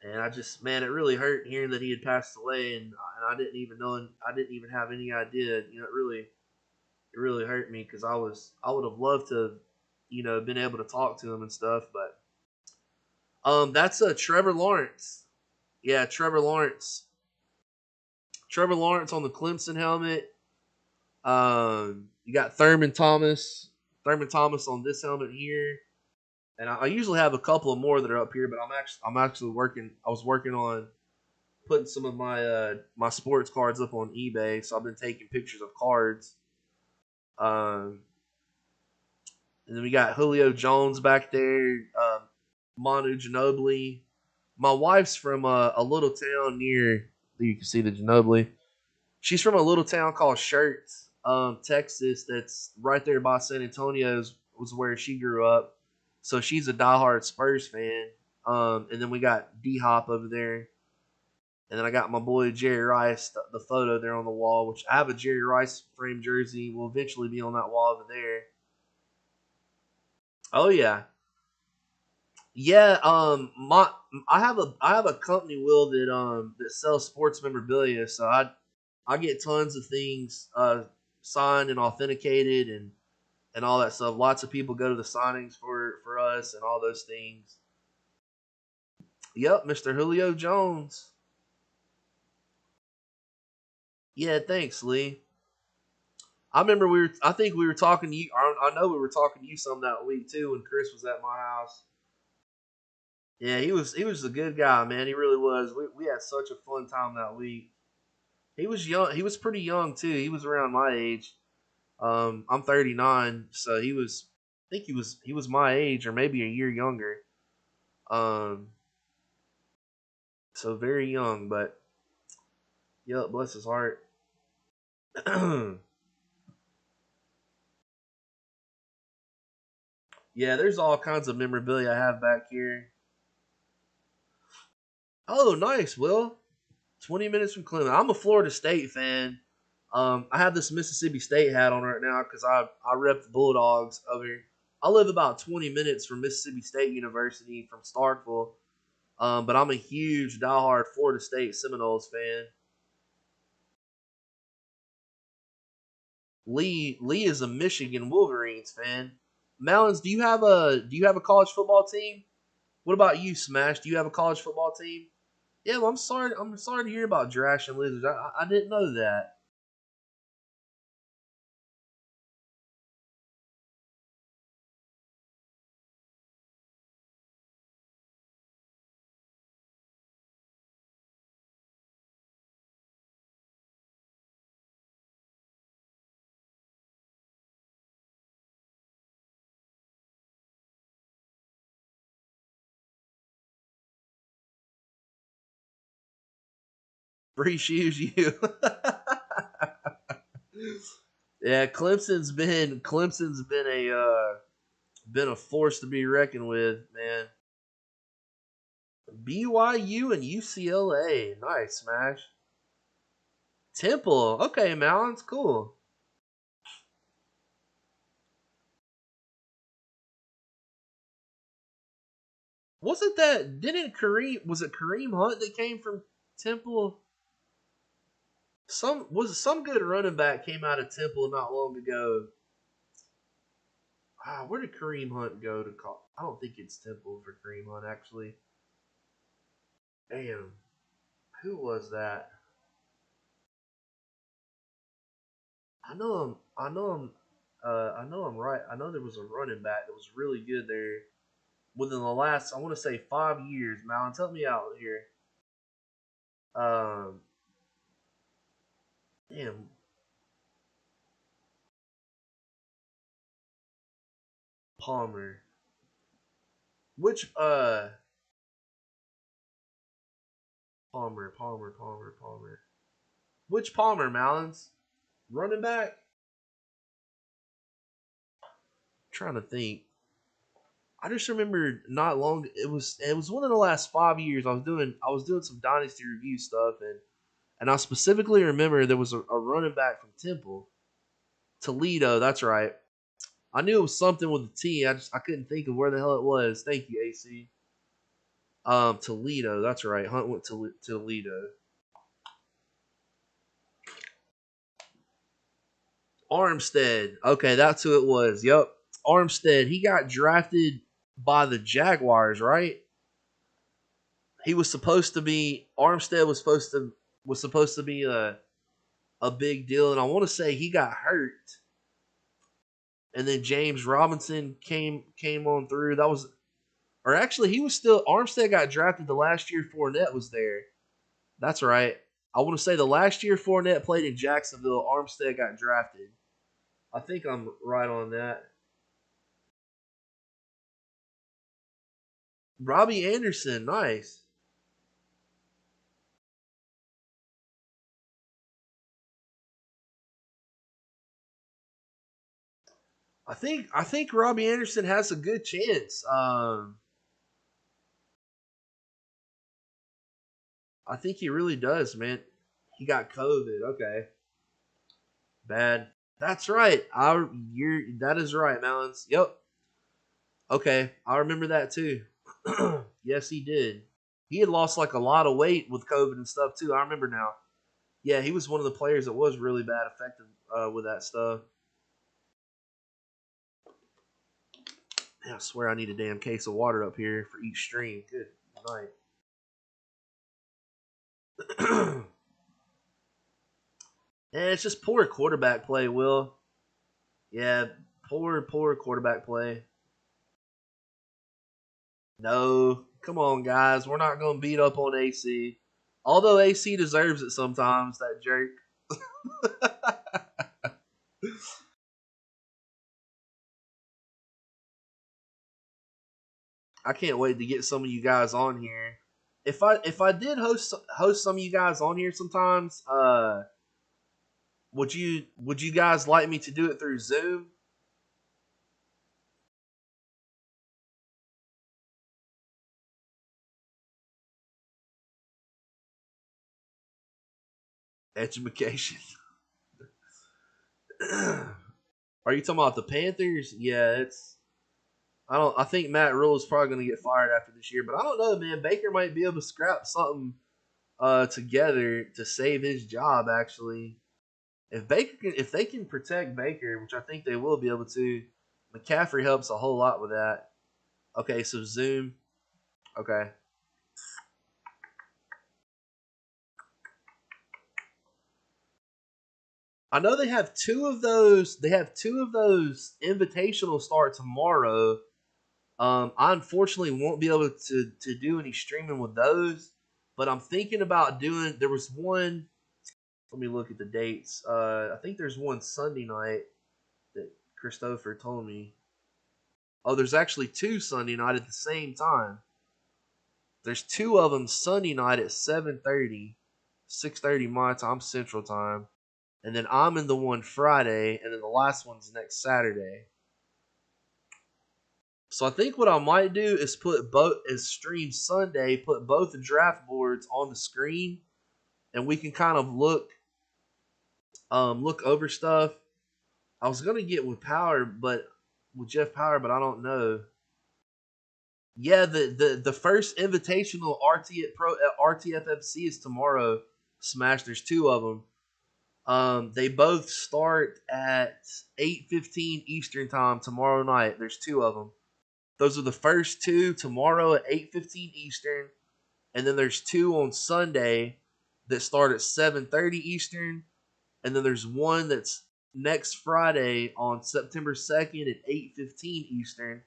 and I just, man, it really hurt hearing that he had passed away, and I didn't even know, and I didn't even have any idea. It really hurt me because I would have loved to, been able to talk to him and stuff. But that's Trevor Lawrence. Yeah, Trevor Lawrence. Trevor Lawrence on the Clemson helmet. You got Thurman Thomas. Thurman Thomas on this helmet here. And I usually have a couple of more that are up here, but I'm actually working. I was working on putting some of my sports cards up on eBay, so I've been taking pictures of cards. And then we got Julio Jones back there, Manu Ginobili. My wife's from a little town near. You can see the Ginobili. She's from a little town called Schertz, Texas. That's right there by San Antonio. Was where she grew up. So she's a diehard Spurs fan. And then we got D Hop over there. And then I got my boy Jerry Rice, the photo there on the wall, which I have a Jerry Rice framed jersey. Will eventually be on that wall over there. Oh yeah, yeah. I have a company, Will, that sells sports memorabilia. So I get tons of things signed and authenticated, and all that stuff. Lots of people go to the signings for us and all those things. Yep, Mr. Julio Jones. Yeah, thanks, Lee. I remember I think we were talking to you. I know we were talking to you some that week too when Chris was at my house. Yeah, he was a good guy, man. He really was. We had such a fun time that week. He was young. He was pretty young too. He was around my age. I'm 39, so I think he was my age or maybe a year younger. Um, so very young, but yep, bless his heart. Yeah, there's all kinds of memorabilia I have back here. Oh, nice, Will. 20 minutes from Clemson. I'm a Florida State fan. I have this Mississippi State hat on right now because I rep the Bulldogs over here. I live about 20 minutes from Mississippi State University from Starkville, but I'm a huge diehard Florida State Seminoles fan. Lee is a Michigan Wolverines fan. Mountains, do you have a college football team? What about you, Smash? Do you have a college football team? Yeah, well, I'm sorry. I'm sorry to hear about Drash and Lizards. I didn't know that. Free shoes, you. Yeah, Clemson's been a force to be reckoned with, man. BYU and UCLA, nice Smash. Temple, okay, Mountains, cool. Wasn't that? Didn't Kareem? Was it Kareem Hunt that came from Temple? Some good running back came out of Temple not long ago. Where did Kareem Hunt go to call? I don't think it's Temple for Kareem Hunt actually. Damn, who was that? I know him. I know him. I know him right. I know there was a running back that was really good there within the last, I want to say, 5 years. Malin, help me out here. Um, damn, Palmer. Which Palmer. Which Palmer, Malins? Running back? Trying to think. I just remember not long. It was one of the last 5 years. I was doing some dynasty review stuff, and I specifically remember there was a running back from Temple, Toledo. That's right. I knew it was something with a T. I couldn't think of where the hell it was. Thank you, AC. Toledo. That's right. Hunt went to Toledo. Armstead. Okay, that's who it was. Yep. Armstead. He got drafted by the Jaguars, right? He was supposed to be Armstead was supposed to be a big deal, and I want to say he got hurt. And then James Robinson came on through. That was or actually he was still Armstead got drafted the last year Fournette was there. That's right. I want to say the last year Fournette played in Jacksonville, Armstead got drafted. I think I'm right on that. Robbie Anderson, nice. I think Robbie Anderson has a good chance. I think he really does, man. He got COVID. Okay, bad. That's right. That is right, Malins. Yep. Okay, I remember that too. Yes, he did. He had lost like a lot of weight with COVID and stuff too. I remember now. Yeah, he was one of the players that was really bad affected with that stuff. I swear I need a damn case of water up here for each stream. Good night. And it's just poor quarterback play, Will. Yeah, poor quarterback play. No, come on, guys. We're not going to beat up on AC. Although AC deserves it sometimes, that jerk. I can't wait to get some of you guys on here. If I did host some of you guys on here sometimes, would you guys like me to do it through Zoom? Education. Are you talking about the Panthers? Yeah, it's. I think Matt Rule is probably going to get fired after this year, but I don't know, man. Baker might be able to scrap something together to save his job. Actually, if they can protect Baker, which I think they will be able to, McCaffrey helps a whole lot with that. Okay, so Zoom. Okay. I know they have two of those. They have two of those invitational start tomorrow. I unfortunately won't be able to do any streaming with those, but I'm thinking about doing. There was one. Let me look at the dates. I think there's one Sunday night that Christopher told me. Oh, there's actually two Sunday night at the same time. There's two of them Sunday night at 7:30, 6:30 my time, Central Time. And then I'm in the one Friday, and then the last one's next Saturday. So I think what I might do is stream Sunday, put both the draft boards on the screen, and we can kind of look over stuff. I was gonna get with Jeff Power, but I don't know. Yeah, the first invitational RTFFC is tomorrow. Smash, there's two of them. They both start at 8:15 Eastern time tomorrow night. There's two of them. Those are the first two tomorrow at 8:15 Eastern, and then there's two on Sunday that start at 7:30 Eastern, and then there's one that's next Friday on September 2nd at 8:15 Eastern,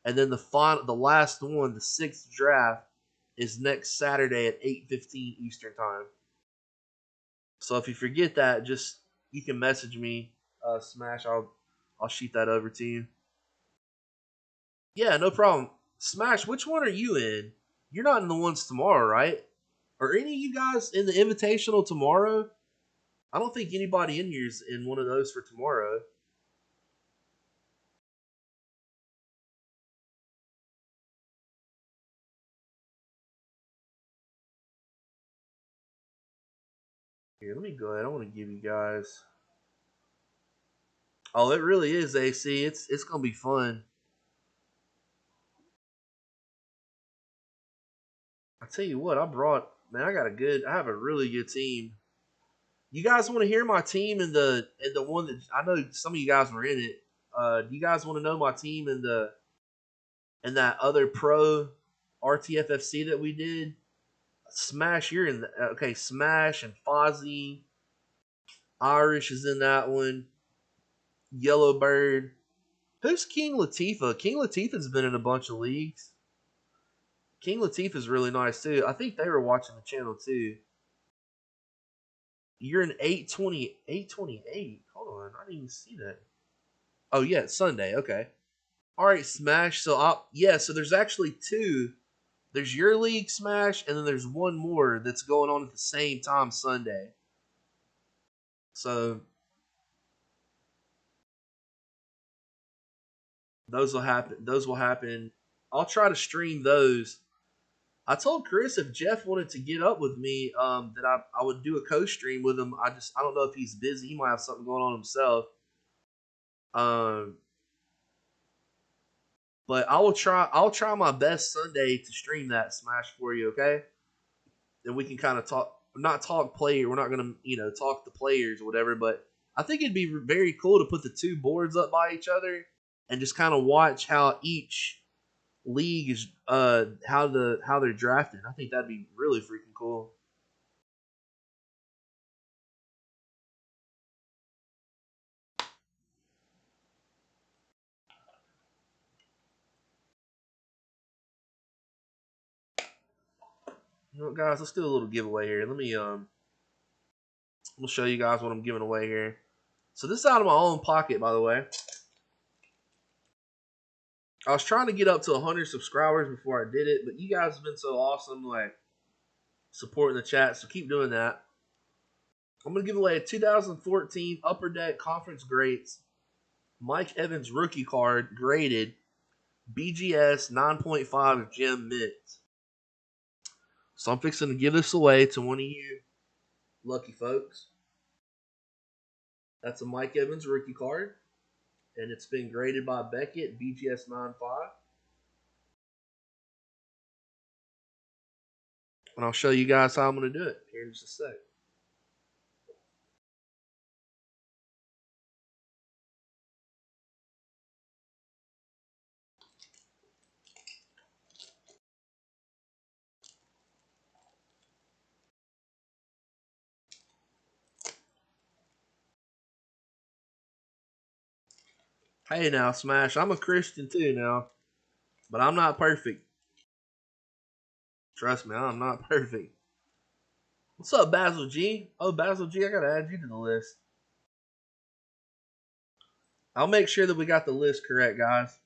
and then the last one, the sixth draft, is next Saturday at 8:15 Eastern time. So if you forget that, just you can message me, Smash. I'll shoot that over to you. Yeah, no problem. Smash, which one are you in? You're not in the ones tomorrow, right? Are any of you guys in the invitational tomorrow? I don't think anybody in here is in one of those for tomorrow. Here, let me go ahead. I want to give you guys. Oh, it really is, AC. It's gonna be fun. I tell you what, I have a really good team. You guys want to hear my team in the one that I know some of you guys were in it. Do you guys want to know my team in that other pro RTFFC that we did? Smash, you're in okay. Smash and Fozzie, Irish is in that one. Yellowbird. Who's King Latifah? King Latifah's been in a bunch of leagues. King Latifah's really nice too. I think they were watching the channel too. You're in 828. Hold on, I didn't even see that. Oh yeah, it's Sunday. Okay. All right, Smash. So so there's actually two. There's your league, Smash, and then there's one more that's going on at the same time Sunday. So those will happen. I'll try to stream those. I told Chris if Jeff wanted to get up with me, that I would do a co-stream with him. I don't know if he's busy. He might have something going on himself. But I'll try my best Sunday to stream that Smash for you, okay? And we can kind of not talk player. We're not gonna talk the players or whatever. But I think it'd be very cool to put the two boards up by each other and just kind of watch how each league is how they're drafted. I think that'd be really freaking cool. You know what, guys? Let's do a little giveaway here. Let me we'll show you guys what I'm giving away here. So this is out of my own pocket, by the way. I was trying to get up to 100 subscribers before I did it, but you guys have been so awesome, like supporting the chat, so keep doing that. I'm gonna give away a 2014 Upper Deck Conference Greats Mike Evans rookie card graded BGS 9.5 gem mint. So I'm fixing to give this away to one of you lucky folks. That's a Mike Evans rookie card, and it's been graded by Beckett BGS 9.5. And I'll show you guys how I'm going to do it here in just a sec. Hey now, Smash, I'm a Christian too now, but I'm not perfect. Trust me, I'm not perfect. What's up, Basil G? Oh, Basil G, I gotta add you to the list. I'll make sure that we got the list correct, guys.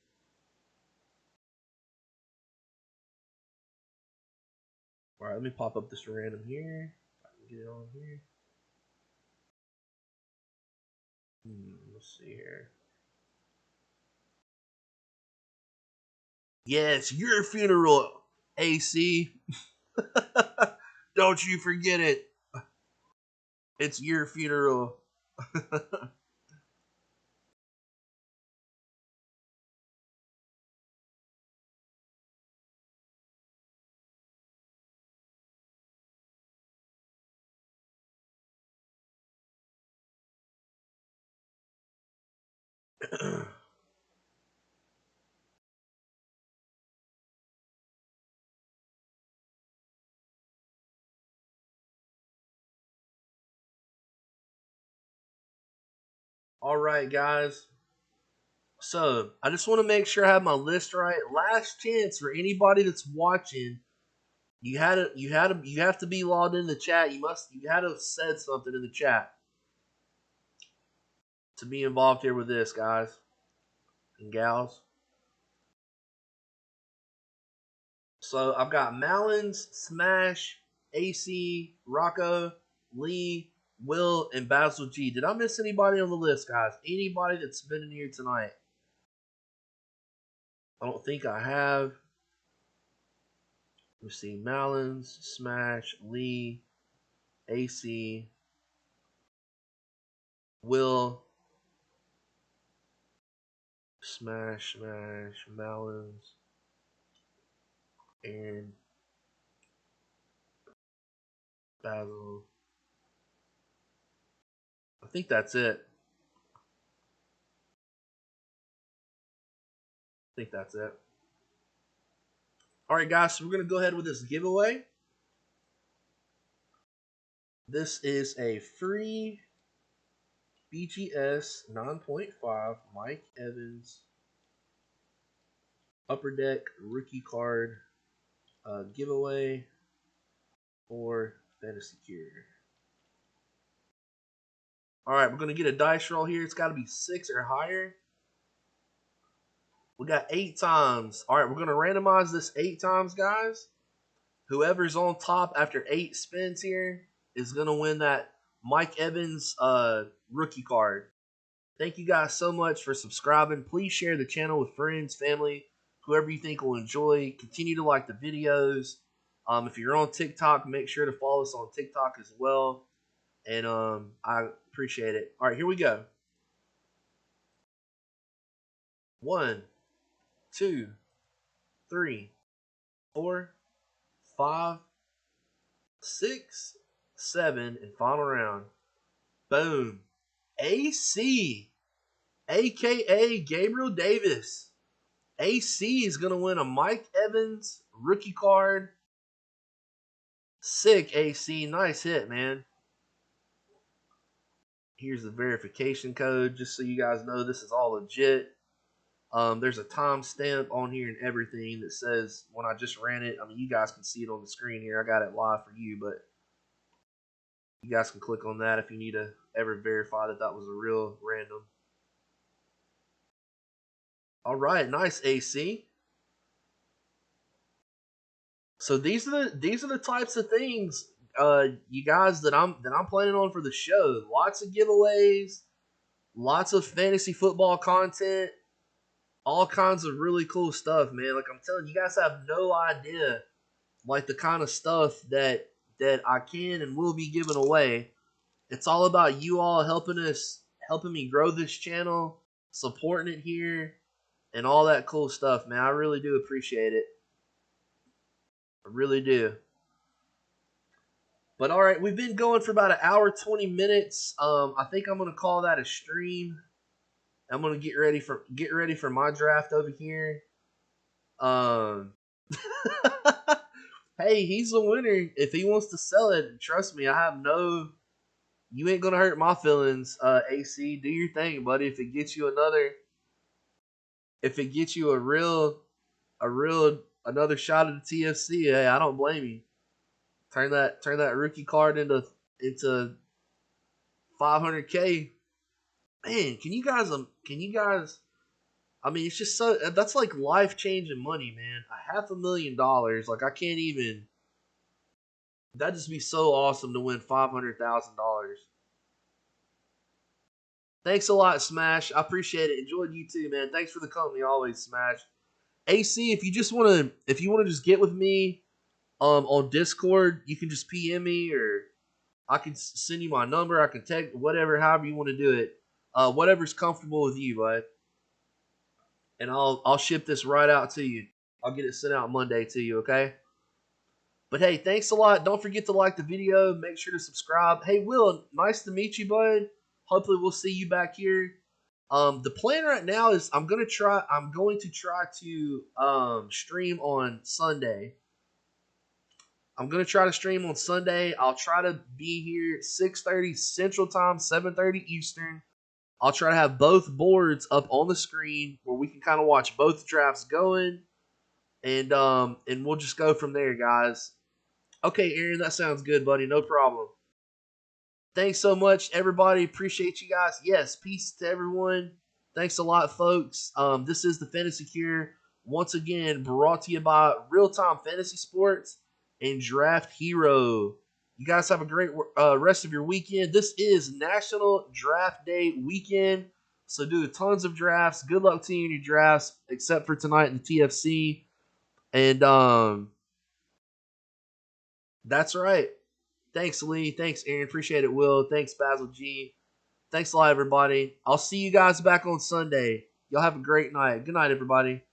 Alright, let me pop up this random here. If I can get it on here. Let's see here. Yes, your funeral, AC. Don't you forget it. It's your funeral. All right, guys. So I just want to make sure I have my list right. Last chance for anybody that's watching. You have to be logged in the chat. You had to have said something in the chat to be involved here with this, guys and gals. So I've got Malins, Smash, AC, Rocco, Lee, Will, and Basil G. Did I miss anybody on the list, guys? Anybody that's been in here tonight? I don't think I have. Let's see. Malins, Smash, Lee, AC, Will, Smash, Malins, and Basil. I think that's it. All right, guys, so we're going to go ahead with this giveaway. This is a free BGS 9.5 Mike Evans Upper Deck rookie card giveaway for Fantasy Cure. All right, we're going to get a dice roll here. It's got to be 6 or higher. We got 8 times. All right, we're going to randomize this 8 times, guys. Whoever's on top after 8 spins here is going to win that Mike Evans rookie card. Thank you guys so much for subscribing. Please share the channel with friends, family, whoever you think will enjoy. Continue to like the videos. If you're on TikTok, make sure to follow us on TikTok as well. And I appreciate it. All right, here we go. 1, 2, 3, 4, 5, 6, 7, and final round. Boom. AC. a.k.a. Gabriel Davis. AC is going to win a Mike Evans rookie card. Sick, AC. Nice hit, man. Here's the verification code, just so you guys know this is all legit. There's a timestamp on here and everything that says when I just ran it. I mean, you guys can see it on the screen here. I got it live for you, but you guys can click on that if you need to ever verify that that was a real random. All right, nice, AC. So these are the types of things, you guys, that I'm planning on for the show. Lots of giveaways, lots of fantasy football content, all kinds of really cool stuff, man. Like I'm telling you, you guys have no idea, like the kind of stuff that I can and will be giving away. It's all about you all helping me grow this channel, supporting it here, and all that cool stuff, man. I really do appreciate it. I really do. But all right, we've been going for about an hour, 20 minutes. I think I'm gonna call that a stream. I'm gonna get ready for my draft over here. Hey, he's the winner. If he wants to sell it, trust me, you ain't gonna hurt my feelings. AC, do your thing, buddy. If it gets you another shot at the TFC, hey, I don't blame you. Turn that rookie card into 500K. Man, can you guys I mean, it's just so, that's like life-changing money, man. $500,000, like I can't even, that'd just be so awesome to win $500,000. Thanks a lot, Smash. I appreciate it. Enjoyed you too, man. Thanks for the company always, Smash. AC, if you want to just get with me on Discord, you can just PM me, or I can send you my number. I can text, whatever, however you want to do it. Whatever's comfortable with you, bud. And I'll ship this right out to you. I'll get it sent out Monday to you, okay? But hey, thanks a lot. Don't forget to like the video. Make sure to subscribe. Hey, Will, nice to meet you, bud. Hopefully we'll see you back here. The plan right now is I'm going to try to stream on Sunday. I'm going to try to stream on Sunday. I'll try to be here 6:30 Central Time, 7:30 Eastern. I'll try to have both boards up on the screen where we can kind of watch both drafts going, and we'll just go from there, guys. Okay, Aaron, that sounds good, buddy. No problem. Thanks so much, everybody. Appreciate you guys. Yes, peace to everyone. Thanks a lot, folks. This is the Fantasy Cure, once again brought to you by Real Time Fantasy Sports and Draft Hero. You guys have a great rest of your weekend. This is National Draft Day weekend, so do tons of drafts. Good luck to you in your drafts, except for tonight in the TFC. And that's right. Thanks, Lee. Thanks, Aaron. Appreciate it, Will. Thanks, Basil G. Thanks a lot, everybody. I'll see you guys back on Sunday. Y'all have a great night. Good night, everybody.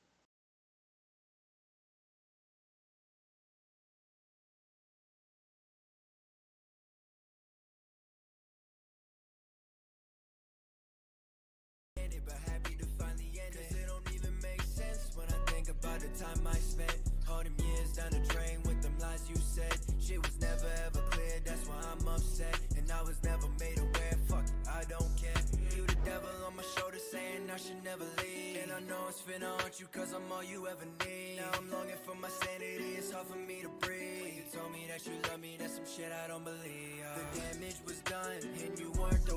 But happy to finally end it. 'Cause it don't even make sense when I think about the time I spent all them years down the drain with them lies you said. Shit was never ever clear, that's why I'm upset. And I was never made aware, fuck it, I don't care. You the devil on my shoulder saying I should never leave. And I know it's finna haunt you 'cause I'm all you ever need. Now I'm longing for my sanity, it's hard for me to breathe. When you told me that you love me, that's some shit I don't believe. The damage was done and you weren't the